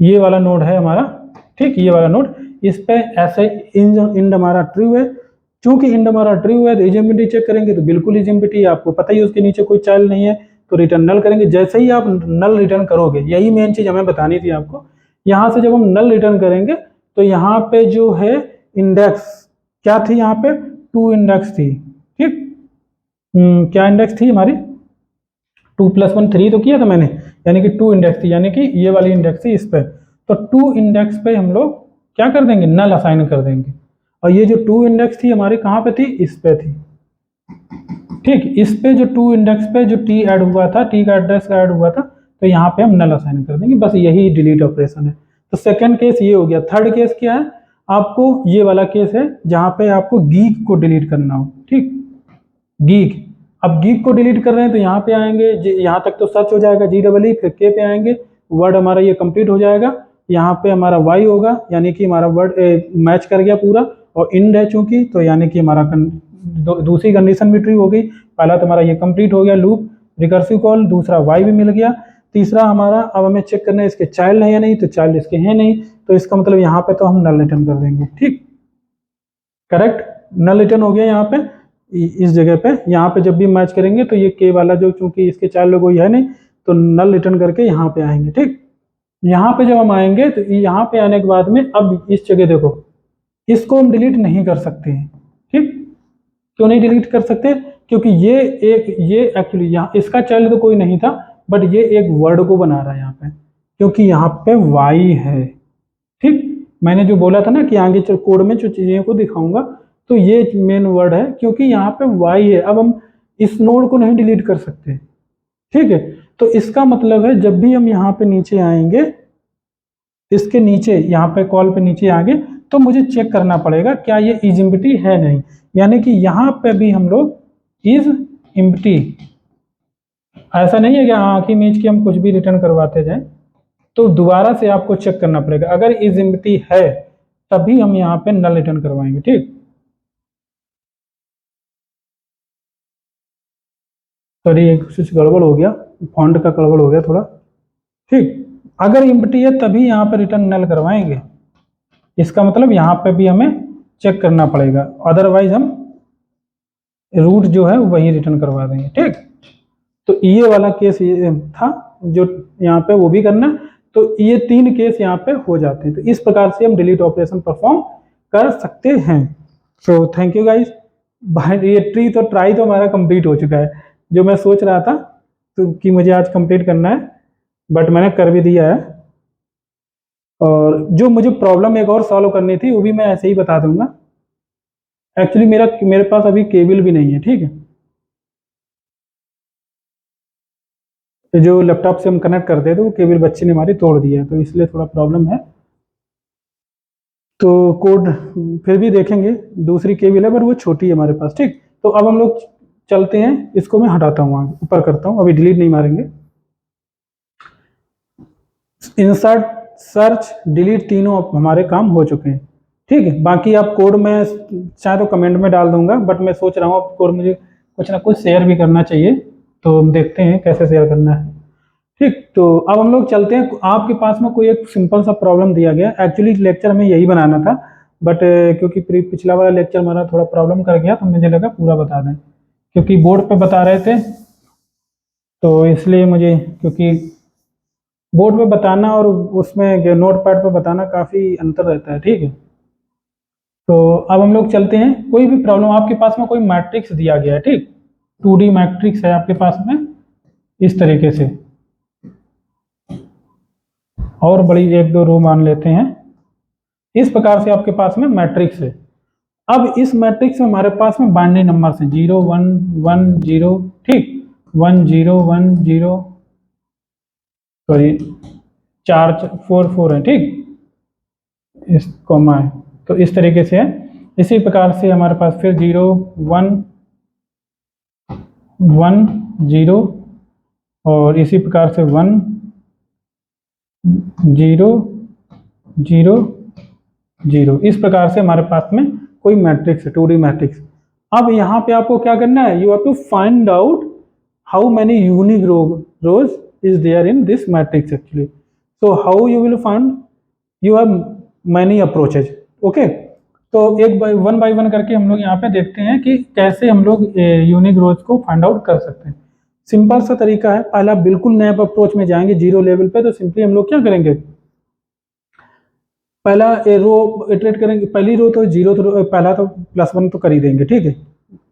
ये वाला नोड है हमारा, ठीक, ये वाला नोड, इस पे ऐसे इंड हमारा ट्रू है। चूंकि इंड हमारा ट्रू है तो इजिबिलिटी चेक करेंगे, तो बिल्कुल इजिबिलिटी, आपको पता ही उसके नीचे कोई चाइल्ड नहीं है, तो रिटर्न नल करेंगे। जैसे ही आप नल रिटर्न करोगे, यही मेन चीज हमें बतानी थी आपको, यहाँ से जब हम नल रिटर्न करेंगे तो यहाँ पे जो है इंडेक्स क्या थी, यहाँ पे 2 इंडेक्स थी, ठीक। क्या इंडेक्स थी हमारी, 2+1 3 तो किया था मैंने, यानी कि 2 इंडेक्स थी, यानी कि ये वाली इंडेक्स थी इस पे। तो 2 इंडेक्स पे हम लोग क्या कर देंगे, नल असाइन कर देंगे। और ये जो 2 इंडेक्स थी हमारी कहाँ पे थी, इस पे थी, ठीक। इस पे जो 2 इंडेक्स पे जो टी ऐड हुआ था, टी का एड्रेस ऐड हुआ था, तो यहाँ पे हम नल असाइन कर देंगे, बस यही डिलीट ऑपरेशन है। तो सेकंड केस ये हो गया। थर्ड केस क्या है, आपको ये वाला केस है जहाँ पे आपको गीक को डिलीट करना हो, ठीक, गीक। अब गीक को डिलीट कर रहे हैं तो यहाँ पे आएंगे, यहाँ तक तो सर्च हो जाएगा GEE, फिर के पे आएंगे, वर्ड हमारा ये कंप्लीट हो जाएगा। यहाँ पे हमारा वाई होगा, यानी कि हमारा वर्ड मैच कर गया पूरा, और इंड है चूंकि, तो यानी कि हमारा दूसरी कंडीशन भी ट्रू हो गई। पहला तो हमारा ये कंप्लीट हो गया लूप, रिकर्सिव कॉल, दूसरा वाई भी मिल गया, तीसरा हमारा अब हमें चेक करना है इसके चाइल्ड है या नहीं, तो चाइल्ड इसके हैं नहीं, तो इसका मतलब यहाँ पे तो हम नल रिटर्न कर देंगे, ठीक, करेक्ट, नल रिटर्न हो गया यहाँ पे इस जगह पे। यहाँ पे जब भी मैच करेंगे तो ये के वाला जो, चूंकि इसके चाइल्ड लोग है नहीं, तो नल रिटर्न करके यहाँ पे आएंगे, ठीक। यहाँ पे जब हम आएंगे तो यहाँ पे आने के बाद में अब इस जगह देखो, इसको हम डिलीट नहीं कर सकते हैं, ठीक। क्यों नहीं डिलीट कर सकते, क्योंकि ये एक्चुअली यहाँ इसका चाइल्ड तो कोई नहीं था, बट ये एक वर्ड को बना रहा है यहाँ पे, क्योंकि यहाँ पे वाई है, ठीक। मैंने जो बोला था ना कि आगे चल कोड में जो चीजें को दिखाऊंगा, तो ये मेन वर्ड है, क्योंकि यहाँ पे वाई है। अब हम इस नोड को नहीं डिलीट कर सकते, ठीक है। तो इसका मतलब है जब भी हम यहाँ पे नीचे आएंगे, इसके नीचे यहाँ पे कॉल पे नीचे आगे, तो मुझे चेक करना पड़ेगा क्या ये इज एम्प्टी है नहीं, यानी कि यहाँ पे भी हम लोग इज एम्प्टी, ऐसा नहीं है कि आंखी मीच के हम कुछ भी रिटर्न करवाते जाएं, तो दोबारा से आपको चेक करना पड़ेगा। अगर इज एम्प्टी है तभी हम यहाँ पे नल रिटर्न करवाएंगे, ठीक। सॉरी एक कुछ गड़बड़ हो गया, फॉन्ट का गड़बड़ हो गया थोड़ा, ठीक। अगर एम्प्टी है तभी यहाँ पे रिटर्न नल करवाएंगे, इसका मतलब यहाँ पे भी हमें चेक करना पड़ेगा, अदरवाइज हम रूट जो है वही रिटर्न करवा देंगे, ठीक। तो ये वाला केस ये था जो यहाँ पे वो भी करना, तो ये 3 केस यहाँ पे हो जाते हैं। तो इस प्रकार से हम डिलीट ऑपरेशन परफॉर्म कर सकते हैं। So thank you guys. ये ट्राई तो हमारा कंप्लीट हो चुका है, जो मैं सोच रहा था तो कि मुझे आज कंप्लीट करना है, बट मैंने कर भी दिया है। और जो मुझे प्रॉब्लम एक और सॉल्व करनी थी वो भी मैं ऐसे ही बता दूंगा। एक्चुअली मेरे पास अभी केबल भी नहीं है, ठीक है, तो जो लैपटॉप से हम कनेक्ट करते थे वो केबल बच्चे ने हमारी तोड़ दिया है, तो इसलिए थोड़ा प्रॉब्लम है। तो कोड फिर भी देखेंगे, दूसरी केबल है पर वो छोटी है हमारे पास, ठीक। तो अब हम लोग चलते हैं, इसको मैं हटाता हूँ, ऊपर करता हूँ, अभी डिलीट नहीं मारेंगे। इंसर्ट, सर्च, डिलीट तीनों अब हमारे काम हो चुके हैं, ठीक है। बाकी आप कोड में चाहे तो कमेंट में डाल दूंगा, बट मैं सोच रहा हूँ अब कोड मुझे कुछ ना कुछ शेयर भी करना चाहिए, तो देखते हैं कैसे शेयर करना है, ठीक। तो अब हम लोग चलते हैं, आपके पास में कोई एक सिंपल सा प्रॉब्लम दिया गया, एक्चुअली लेक्चर में यही बनाना था, बट क्योंकि पिछला वाला लेक्चर हमारा थोड़ा प्रॉब्लम कर गया, तो मुझे लगा पूरा बता दें, क्योंकि बोर्ड पे बता रहे थे, तो इसलिए मुझे, क्योंकि बोर्ड पे बताना और उसमें नोट पैड पे बताना काफ़ी अंतर रहता है, ठीक है। तो अब हम लोग चलते हैं, कोई भी प्रॉब्लम आपके पास में कोई मैट्रिक्स दिया गया है, ठीक, 2D मैट्रिक्स है आपके पास में इस तरीके से, और बड़ी एक दो रो मान लेते हैं, इस प्रकार से आपके पास में मैट्रिक्स है। अब इस मैट्रिक्स में हमारे पास में बाइनरी नंबर है 0 1 1 0, ठीक, 1 0 1 0, सॉरी 4 4 4 है, ठीक, इस कॉमा है, तो इस तरीके से है। इसी प्रकार से हमारे पास फिर 0 1 1 0, और इसी प्रकार से 1 0 0 0, इस प्रकार से हमारे पास में कोई मैट्रिक्स है, 2D मैट्रिक्स। अब यहाँ पे आपको क्या करना है, you have to find out how many unique rows is there in this matrix actually. So how you will find, you have many approaches, okay. तो एक बाय वन करके हम लोग यहाँ पे देखते हैं कि कैसे हम लोग यूनिक रोज को फाइंड आउट कर सकते हैं। सिंपल सा तरीका है, पहला बिल्कुल नए अप्रोच में जाएंगे जीरो लेवल पे, तो सिंपली हम लोग क्या करेंगे, पहला रो इटरेट करेंगे, पहली रो तो जीरो, तो पहला तो +1 तो कर ही देंगे, ठीक है,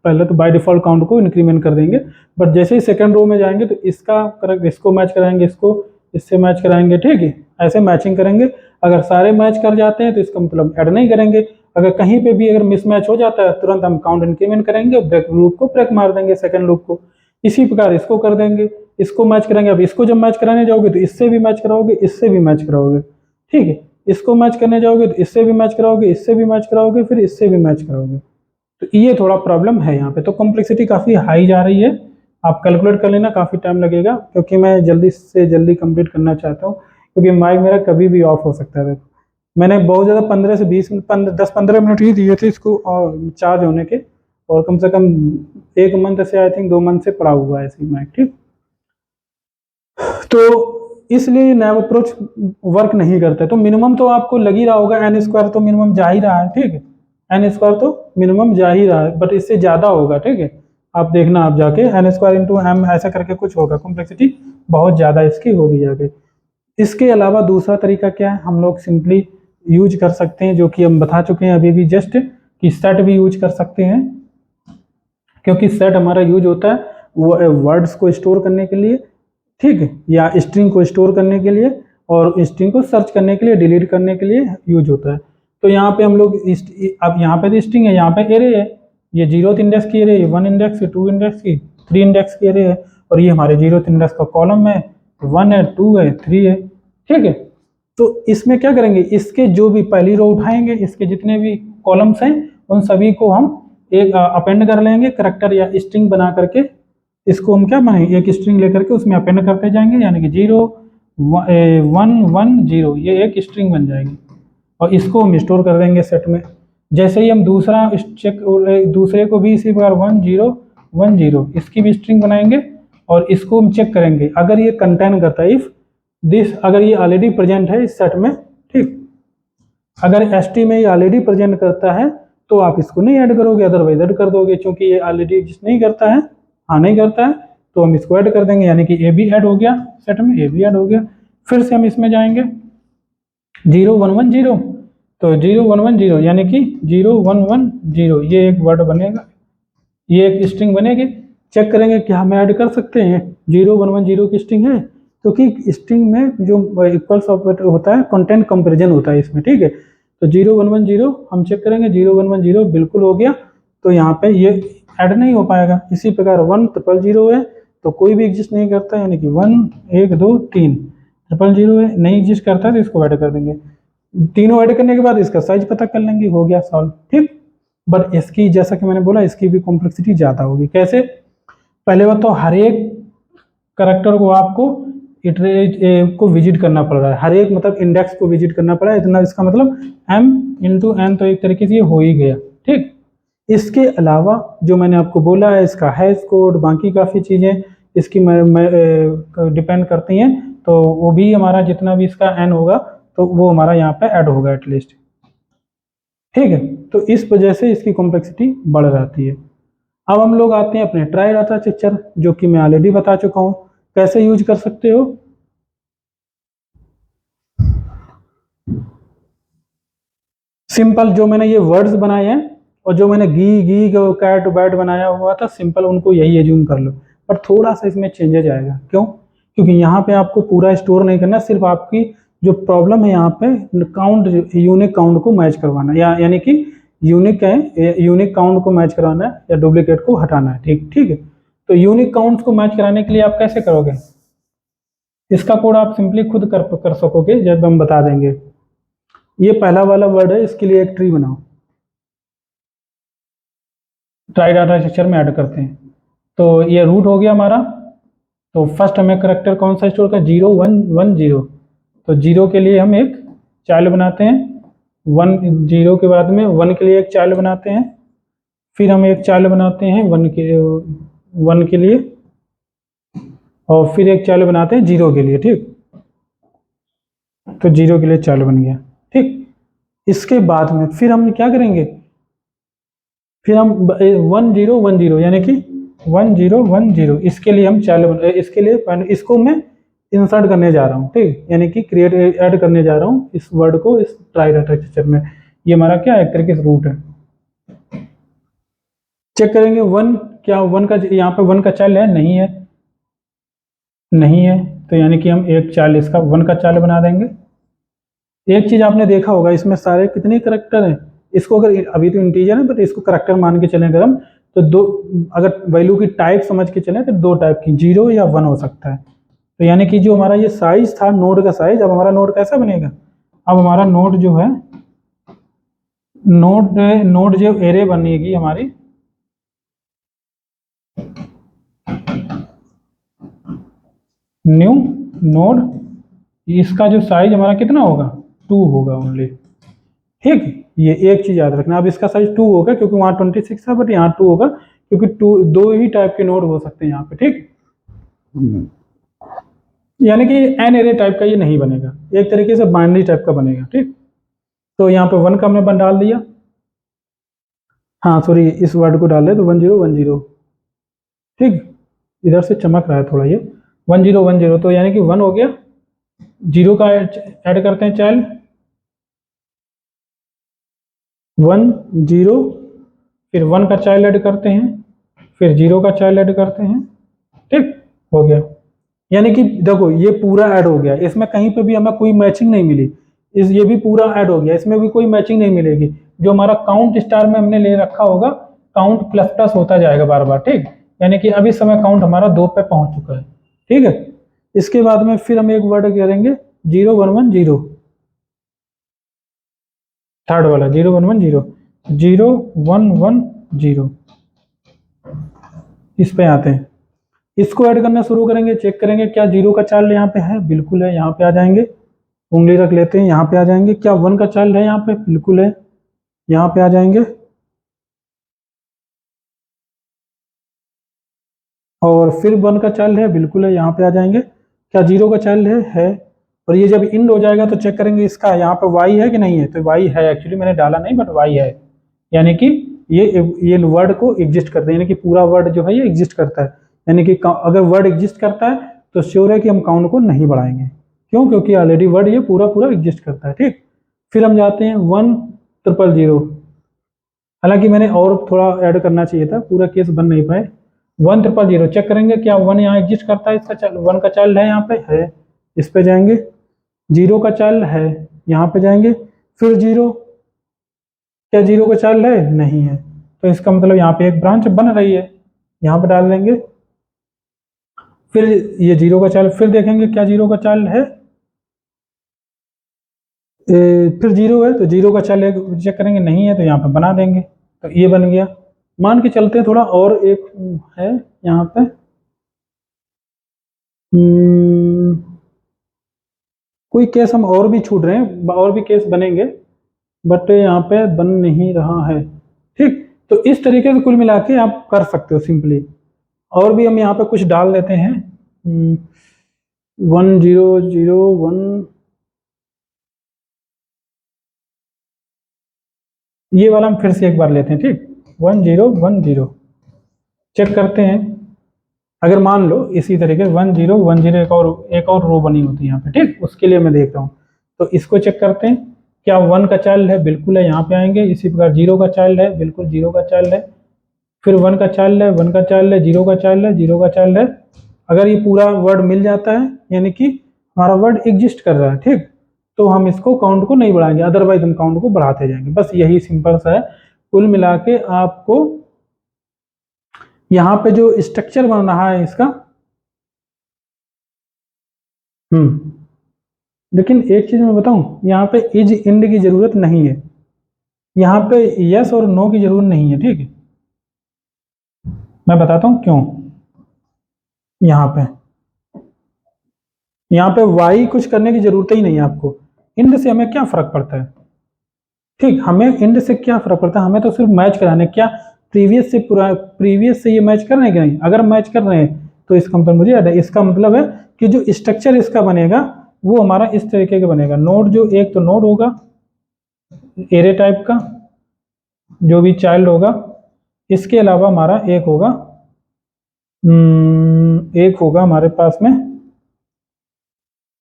पहले तो बाय डिफॉल्ट काउंट को इंक्रीमेंट कर देंगे, बट जैसे ही सेकंड रो में जाएंगे तो इसको मैच कराएंगे, इसको इससे मैच कराएंगे, ठीक है, ऐसे मैचिंग करेंगे। अगर सारे मैच कर जाते हैं तो इसका मतलब ऐड नहीं करेंगे, अगर कहीं पे भी अगर मिसमैच हो जाता है तुरंत हम काउंट इंक्रीमेंट करेंगे, ब्रेक लूप को ब्रेक मार देंगे, सेकंड लूप को। इसी प्रकार इसको कर देंगे, इसको मैच करेंगे। अब इसको जब मैच कराने जाओगे तो इससे भी मैच कराओगे, इससे भी मैच कराओगे, ठीक है, इसको मैच करने जाओगे तो इससे भी मैच कराओगे, इससे भी मैच कराओगे, फिर इससे भी मैच कराओगे। तो ये थोड़ा प्रॉब्लम है यहाँ पे, तो कॉम्प्लेक्सिटी काफ़ी हाई जा रही है, आप कैलकुलेट कर लेना, काफ़ी टाइम लगेगा, क्योंकि मैं जल्दी से जल्दी कंप्लीट करना चाहता हूँ, क्योंकि माइक मेरा कभी भी ऑफ हो सकता है। देखो मैंने बहुत ज़्यादा 15 से 20 मिनट 10-15 मिनट ही दिए थे इसको और चार्ज होने के, और कम से कम 1 मंथ से, आई थिंक 2 मंथ से पड़ा हुआ है ऐसे माइक, ठीक। तो इसलिए नैव अप्रोच वर्क नहीं करता, तो मिनिमम तो आपको लग ही रहा होगा, n² तो मिनिमम जा ही रहा है, ठीक है, n² तो मिनिमम जा ही रहा है, बट इससे ज़्यादा होगा, ठीक है, आप देखना, आप जाके n² इंटू m ऐसा करके कुछ होगा, कॉम्प्लेक्सिटी बहुत ज़्यादा इसकी होगी जाके। इसके अलावा दूसरा तरीका क्या है, हम लोग सिंपली यूज कर सकते हैं, जो कि हम बता चुके हैं अभी भी जस्ट, कि सेट भी यूज कर सकते हैं, क्योंकि सेट हमारा यूज होता है वो वर्ड्स को स्टोर करने के लिए, ठीक है, या स्ट्रिंग को स्टोर करने के लिए, और स्ट्रिंग को सर्च करने के लिए, डिलीट करने के लिए यूज होता है। तो यहाँ पे हम लोग अब यहाँ पे तो स्ट्रिंग है, यहाँ पे एरे है, ये 0th इंडेक्स की एरे, 1 इंडेक्स की, 2 इंडेक्स की, 3 इंडेक्स की एरे है, और ये हमारे 0th इंडेक्स का कॉलम है, 1 है, 2 है, 3 है, ठीक है। तो इसमें क्या करेंगे, इसके जो भी पहली रो उठाएंगे, इसके जितने भी कॉलम्स हैं उन सभी को हम एक अपेंड कर लेंगे करैक्टर या स्ट्रिंग बना करके, इसको हम क्या बनाएंगे, एक स्ट्रिंग लेकर के उसमें अपेंड करते जाएंगे, यानी कि 0 1 1 0, ये एक स्ट्रिंग बन जाएगी, और इसको हम स्टोर कर देंगे सेट में। जैसे ही हम दूसरा चेक, दूसरे को भी इसी प्रकार 1 0 1 0 इसकी भी स्ट्रिंग बनाएंगे, और इसको हम चेक करेंगे अगर ये कंटेन करता है, इफ दिस, अगर ये ऑलरेडी प्रेजेंट है इस सेट में, ठीक, अगर st में ये ऑलरेडी प्रेजेंट करता है तो आप इसको नहीं ऐड करोगे, अदरवाइज ऐड कर दोगे, क्योंकि ये ऑलरेडी एग्जिस्ट नहीं करता है, हाँ नहीं करता है, तो हम इसको ऐड कर देंगे, यानी कि ए भी ऐड हो गया सेट में, ए भी ऐड हो गया। फिर से हम इसमें जाएंगे 0 1 1 0, तो 0 1 1 0 यानी कि 0 1 1 0, ये एक वर्ड बनेगा, ये एक स्ट्रिंग बनेगी। चेक करेंगे कि हम ऐड कर सकते हैं, 0 1 1 0 की स्ट्रिंग है, क्योंकि स्ट्रिंग में जो इक्वल्स ऑपरेटर होता है कंटेंट कंपैरिजन होता है इसमें, ठीक है। तो 0 1 1 0 हम चेक करेंगे, 0 1 1 0 बिल्कुल हो गया, तो यहाँ पे ये ऐड नहीं हो पाएगा। इसी प्रकार 1 0 0 है तो कोई भी एग्जिस्ट नहीं करता, यानी कि 1 1 2 3 0 0 है, नहीं एग्जिस्ट करता तो इसको ऐड कर देंगे, तीनों ऐड करने के बाद इसका साइज पता कर लेंगे, हो गया सॉल्व, ठीक। बट इसकी, जैसा कि मैंने बोला, इसकी भी कॉम्प्लेक्सिटी ज़्यादा होगी। कैसे, पहले बात तो हर एक करेक्टर को आपको इटरेट को विजिट करना पड़ रहा है, हर एक मतलब इंडेक्स को विजिट करना पड़ा है, इतना इसका मतलब m इंटू n तो एक तरीके से ये हो ही गया। ठीक, इसके अलावा जो मैंने आपको बोला है इसका हैश कोड, बाकी काफ़ी चीज़ें इसकी डिपेंड करती हैं, तो वो भी हमारा जितना भी इसका n होगा तो वो हमारा यहाँ पे ऐड होगा एटलीस्ट। ठीक है, तो इस वजह से इसकी कॉम्प्लेक्सिटी बढ़ जाती है। अब हम लोग आते हैं अपने ट्राई डाटा स्ट्रक्चर, जो कि मैं ऑलरेडी बता चुका हूँ कैसे यूज कर सकते हो। सिंपल जो मैंने ये वर्ड्स बनाए हैं और जो मैंने गी कैट बैट बनाया हुआ था सिंपल, उनको यही एज्यूम कर लो, पर थोड़ा सा इसमें चेंजेज आएगा। क्यों? क्योंकि यहाँ पे आपको पूरा स्टोर नहीं करना, सिर्फ आपकी जो प्रॉब्लम है यहाँ पे काउंट, यूनिक काउंट को मैच करवाना, यानी कि यूनिक है, यूनिक काउंट को मैच करवाना है या डुप्लीकेट को हटाना है। ठीक है, तो यूनिक काउंट को मैच कराने के लिए आप कैसे करोगे, इसका कोड आप सिंपली खुद कर सकोगे जब हम बता देंगे। ये पहला वाला वर्ड है, इसके लिए एक ट्री बनाओ, ट्राई डाटा स्ट्रक्चर में ऐड करते हैं। तो ये रूट हो गया हमारा, तो फर्स्ट हमें करेक्टर कौन सा स्टोर का 0 1 1 0, तो 0 के लिए हम एक चाइल्ड बनाते हैं, 1 0 के बाद में 1 के लिए एक चाइल्ड बनाते हैं, फिर हम एक चाइल्ड बनाते हैं 1 के लिए, और फिर एक चाइल्ड बनाते हैं 0 के लिए। ठीक, तो 0 के लिए चाइल्ड बन गया। ठीक, इसके बाद में फिर हम क्या करेंगे, फिर हम 1 0 1 0 यानी कि 1 0 1 0 इसके लिए हम चाइल्ड, इसके लिए इसको मैं इंसर्ट करने जा रहा हूँ। ठीक, यानी कि क्रिएट ऐड करने जा रहा हूँ इस वर्ड को इस ट्राई डाटा स्ट्रक्चर में। ये हमारा क्या एक तरीके से रूट है। चेक करेंगे 1, क्या 1 का यहाँ पे 1 का चाइल्ड है, नहीं है, नहीं है, तो यानी कि हम एक चाइल्ड इसका 1 का चाइल्ड बना देंगे। एक चीज आपने देखा होगा इसमें सारे कितने करेक्टर हैं, इसको अगर अभी तो इंटीजर है बट इसको करेक्टर मान के चलें अगर हम, तो दो, अगर वैल्यू की टाइप समझ के चलें तो 2 टाइप की 0 या 1 हो सकता है। तो यानी कि जो हमारा ये साइज था नोड का साइज, अब हमारा नोड कैसा बनेगा, अब हमारा नोड जो है नोड जो एरे बनेगी हमारी, न्यू नोड, इसका जो साइज हमारा कितना होगा 2 होगा ओनली। ठीक, ये एक चीज याद रखना, अब इसका साइज 2 होगा क्योंकि वहाँ 26 है बट यहाँ 2 होगा, क्योंकि 2 ही टाइप के नोड हो सकते हैं यहाँ पे। ठीक, यानी कि एन एरे टाइप का ये नहीं बनेगा, एक तरीके से बाइनरी टाइप का बनेगा। ठीक, तो यहाँ पे 1 का हमने डाल दिया, हाँ सॉरी इस वर्ड को डाल दे तो 1 0 1 0। ठीक, इधर से चमक रहा है थोड़ा ये 1 0 1 0, तो यानी कि 1 हो गया, 0 का ऐड करते हैं चाइल्ड 1 0, फिर 1 का चाइल्ड ऐड करते हैं, फिर 0 का चाइल्ड ऐड करते हैं। ठीक, हो गया, यानी कि देखो ये पूरा ऐड हो गया, इसमें कहीं पे भी हमें कोई मैचिंग नहीं मिली, ये भी पूरा ऐड हो गया, इसमें भी कोई मैचिंग नहीं मिलेगी। जो हमारा काउंट स्टार में हमने ले रखा होगा, काउंट प्लस प्लस होता जाएगा बार बार। ठीक, यानी कि अभी समय काउंट हमारा 2 पे पहुंच चुका है। ठीक है, इसके बाद में फिर हम एक वर्ड करेंगे 0 1 1 0, थर्ड वाला 0 1 1 0 0 1 1 0, इस पे आते हैं, इसको ऐड करना शुरू करेंगे, चेक करेंगे क्या 0 का चाइल्ड यहाँ पे है, बिल्कुल है, यहाँ पे आ जाएंगे, उंगली रख लेते हैं, यहाँ पे आ जाएंगे, क्या 1 का चाइल्ड है यहाँ पे, बिल्कुल है, यहाँ पे आ जाएंगे, और फिर 1 का चाइल्ड है, बिल्कुल है, यहाँ पे आ जाएंगे, क्या 0 का चाइल्ड है, और ये जब इंड हो जाएगा तो चेक करेंगे इसका यहाँ पे y है कि नहीं है, तो y है, एक्चुअली मैंने डाला नहीं बट y है, यानी कि ये वर्ड को एग्जिस्ट करता है, यानी कि पूरा वर्ड जो है ये एग्जिस्ट करता है, यानी कि अगर वर्ड एग्जिस्ट करता है तो श्योर है कि हम काउंट को नहीं बढ़ाएंगे। क्यों? क्योंकि ऑलरेडी वर्ड ये पूरा पूरा एग्जिस्ट करता है। ठीक, फिर हम जाते हैं 1 0 0, हालांकि मैंने और थोड़ा ऐड करना चाहिए था, पूरा केस बन नहीं पाए। 1 0 0 चेक करेंगे क्या 1 यहाँ एग्जिस्ट करता है, इसका 1 का चाइल्ड है यहाँ पे है, इस पे जाएंगे, 0 का चाइल्ड है, यहाँ पे जाएंगे, फिर 0, क्या 0 का चाइल्ड है, नहीं है, तो इसका मतलब यहाँ पे एक ब्रांच बन रही है, यहाँ पे डाल देंगे, फिर ये 0 का चाइल्ड, फिर देखेंगे क्या 0 का चाइल्ड है, फिर 0 है तो 0 का चाइल्ड चेक करेंगे, नहीं है तो यहाँ पे बना देंगे, तो ये बन गया। मान के चलते हैं थोड़ा और एक है यहाँ पे कोई केस हम और भी छूट रहे हैं, और भी केस बनेंगे, बट यहाँ पे बन नहीं रहा है। ठीक, तो इस तरीके से कुल मिला के आप कर सकते हो सिंपली। और भी हम यहाँ पे कुछ डाल देते हैं, 1001, ये वाला हम फिर से एक बार लेते हैं। ठीक, 1010 चेक करते हैं। अगर मान लो इसी तरीके 1010 एक और रो बनी होती है यहाँ पे, ठीक, उसके लिए मैं देख रहा हूँ। तो इसको चेक करते हैं, क्या 1 का चाइल्ड है? बिल्कुल है, यहाँ पे आएंगे। इसी प्रकार 0 का चाइल्ड है, बिल्कुल 0 का चाइल्ड है। फिर 1 का चाइल्ड है, 1 का चाइल्ड है, 0 का चाइल्ड है, 0 का चाइल्ड है। अगर ये पूरा वर्ड मिल जाता है, यानी कि हमारा वर्ड एग्जिस्ट कर रहा है, ठीक, तो हम इसको काउंट को नहीं बढ़ाएंगे, अदरवाइज हम काउंट को बढ़ाते जाएंगे। बस यही सिंपल सा है। कुल मिला के आपको यहाँ पे जो स्ट्रक्चर बन रहा है इसका, लेकिन एक चीज मैं बताऊं, यहाँ पे इज इंड की जरूरत नहीं है, यहाँ पे यस और नो की जरूरत नहीं है। ठीक है, मैं बताता हूं क्यों। यहाँ पे वाई कुछ करने की जरूरत ही नहीं है आपको। इंड से हमें क्या फर्क पड़ता है? ठीक, हमें इंड से क्या फर्क पड़ता है? हमें तो सिर्फ मैच कराने, क्या प्रीवियस से ये मैच कर रहे हैं कि नहीं? अगर मैच कर रहे हैं तो इसका मतलब मुझे याद है, इसका मतलब है कि जो स्ट्रक्चर इसका बनेगा वो हमारा इस तरीके का बनेगा। नोड, जो एक तो नोड होगा एरे टाइप का, जो भी चाइल्ड होगा, इसके अलावा हमारा एक होगा हमारे पास में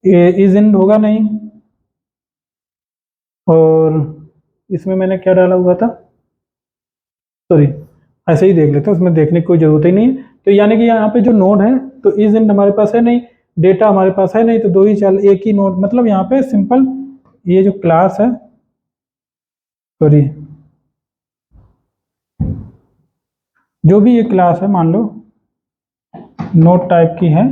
इज इंड होगा नहीं, और इसमें मैंने क्या डाला हुआ था, सॉरी, ऐसे ही देख लेते हैं, उसमें देखने की कोई जरूरत ही नहीं है। तो यानी कि यहाँ पे जो नोड है, तो इज इंड हमारे पास है नहीं, डेटा हमारे पास है नहीं, तो दो ही चाल, एक ही नोड, मतलब यहाँ पे सिंपल ये जो क्लास है, सॉरी, जो भी ये क्लास है, मान लो नोड टाइप की है,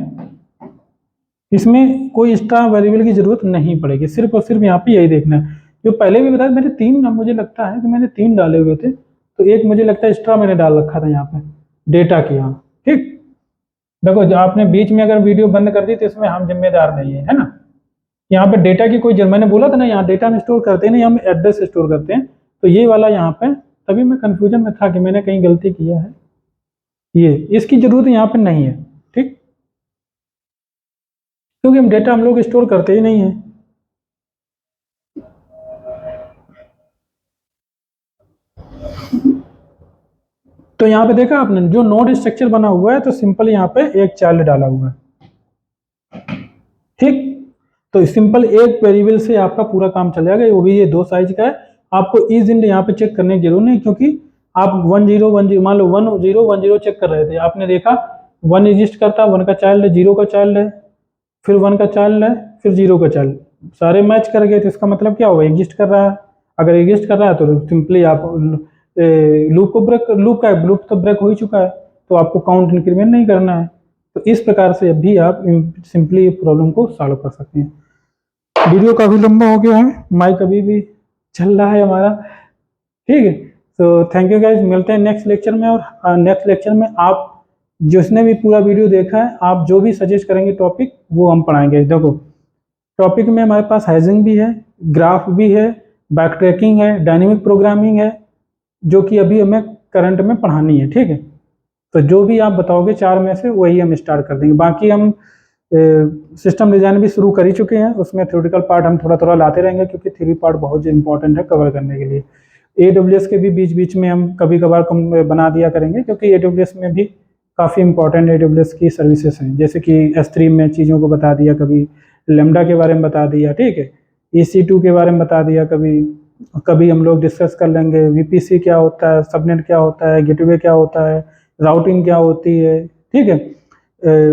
इसमें कोई एक्स्ट्रा वेरिएबल की जरूरत नहीं पड़ेगी। सिर्फ और सिर्फ यहाँ पे यही देखना है। जो पहले भी बताया, मैंने 3, मुझे लगता है कि मैंने 3 डाले हुए थे, तो एक मुझे लगता है एक्स्ट्रा मैंने डाल रखा था यहाँ पे डेटा के यहाँ। ठीक, देखो जो आपने बीच में अगर वीडियो बंद कर दी तो इसमें हम जिम्मेदार नहीं है ना। यहाँ पे डेटा की कोई मैंने बोला था ना, यहाँ डेटा हम स्टोर करते नहीं, हम एड्रेस स्टोर करते हैं। तो ये वाला यहाँ पे, तभी मैं कंफ्यूजन में था कि मैंने कहीं गलती किया है, ये इसकी जरूरत यहाँ पे नहीं है। ठीक, क्योंकि हम लोग स्टोर करते ही नहीं है। तो यहाँ पे देखा आपने, जो नोड स्ट्रक्चर बना हुआ है, तो सिंपल यहाँ पे एक चाइल्ड डाला हुआ है। ठीक, तो सिंपल एक वेरिएबल से आपका पूरा काम चल जाएगा, वो भी ये 2 साइज का है। आपको इज इंड यहाँ पे चेक करने की जरूरत नहीं, क्योंकि आप 1010 मान लो 1010 चेक कर रहे थे, आपने देखा 1 एग्जिस्ट करता, 1 का चाइल्ड है, 0 का चाइल्ड है, फिर 1 का चाइल्ड है, फिर 0 का चाइल्ड, सारे मैच कर गए, तो इसका मतलब क्या होगा? एग्जिस्ट कर रहा है। अगर एग्जिस्ट कर रहा है तो सिंपली आप लूप तो ब्रेक हो ही चुका है, तो आपको काउंट इंक्रीमेंट नहीं करना है। तो इस प्रकार से भी आप सिंपली प्रॉब्लम को सॉल्व कर सकते हैं। वीडियो काफ़ी लंबा हो गया है, माइक अभी भी चल रहा है हमारा। ठीक है, तो थैंक यू गाइज, मिलते हैं नेक्स्ट लेक्चर में। और नेक्स्ट लेक्चर में आप जिसने भी पूरा वीडियो देखा है, आप जो भी सजेस्ट करेंगे टॉपिक, वो हम पढ़ाएंगे। देखो टॉपिक में हमारे पास हैशिंग भी है, ग्राफ भी है, बैक ट्रैकिंग है, डायनेमिक प्रोग्रामिंग है, जो कि अभी हमें करंट में पढ़ानी है। ठीक है, तो जो भी आप बताओगे 4 में से, वही हम स्टार्ट कर देंगे। बाकी हम सिस्टम डिज़ाइन भी शुरू कर ही चुके हैं, उसमें थ्योरेटिकल पार्ट हम थोड़ा थोड़ा लाते रहेंगे, क्योंकि थ्योरी पार्ट बहुत इंपॉर्टेंट है कवर करने के लिए। AWS के भी बीच बीच में हम कभी कभार बना दिया करेंगे, क्योंकि AWS में भी काफ़ी इंपॉर्टेंट AWS की सर्विसेज हैं, जैसे कि S3 में चीज़ों को बता दिया, कभी लेमडा के बारे में बता दिया, ठीक है, EC2 के बारे में बता दिया, कभी कभी हम लोग डिस्कस कर लेंगे VPC क्या होता है, सबनेट क्या होता है, गेटवे क्या होता है, राउटिंग क्या होती है, ठीक है,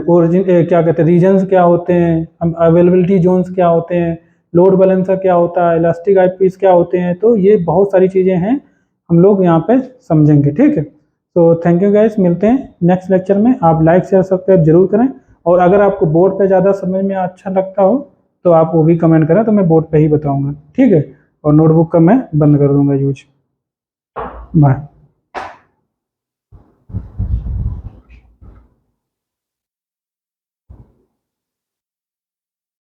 ओरिजिन क्या कहते हैं, रीजन्स क्या होते हैं, अवेलेबिलिटी जोन्स क्या होते हैं, लोड बैलेंसर क्या होता है, इलास्टिक आईपीस क्या होते हैं। तो ये बहुत सारी चीज़ें हैं, हम लोग यहाँ पे समझेंगे। ठीक है, तो थैंक यू गाइस, मिलते हैं नेक्स्ट लेक्चर में। आप लाइक शेयर सब्सक्राइब जरूर करें, और अगर आपको बोर्ड पे ज़्यादा समझ में अच्छा लगता हो तो आप वो भी कमेंट करें, तो मैं बोर्ड पे ही बताऊँगा। ठीक है, और नोटबुक का मैं बंद कर दूँगा यूज। बाय।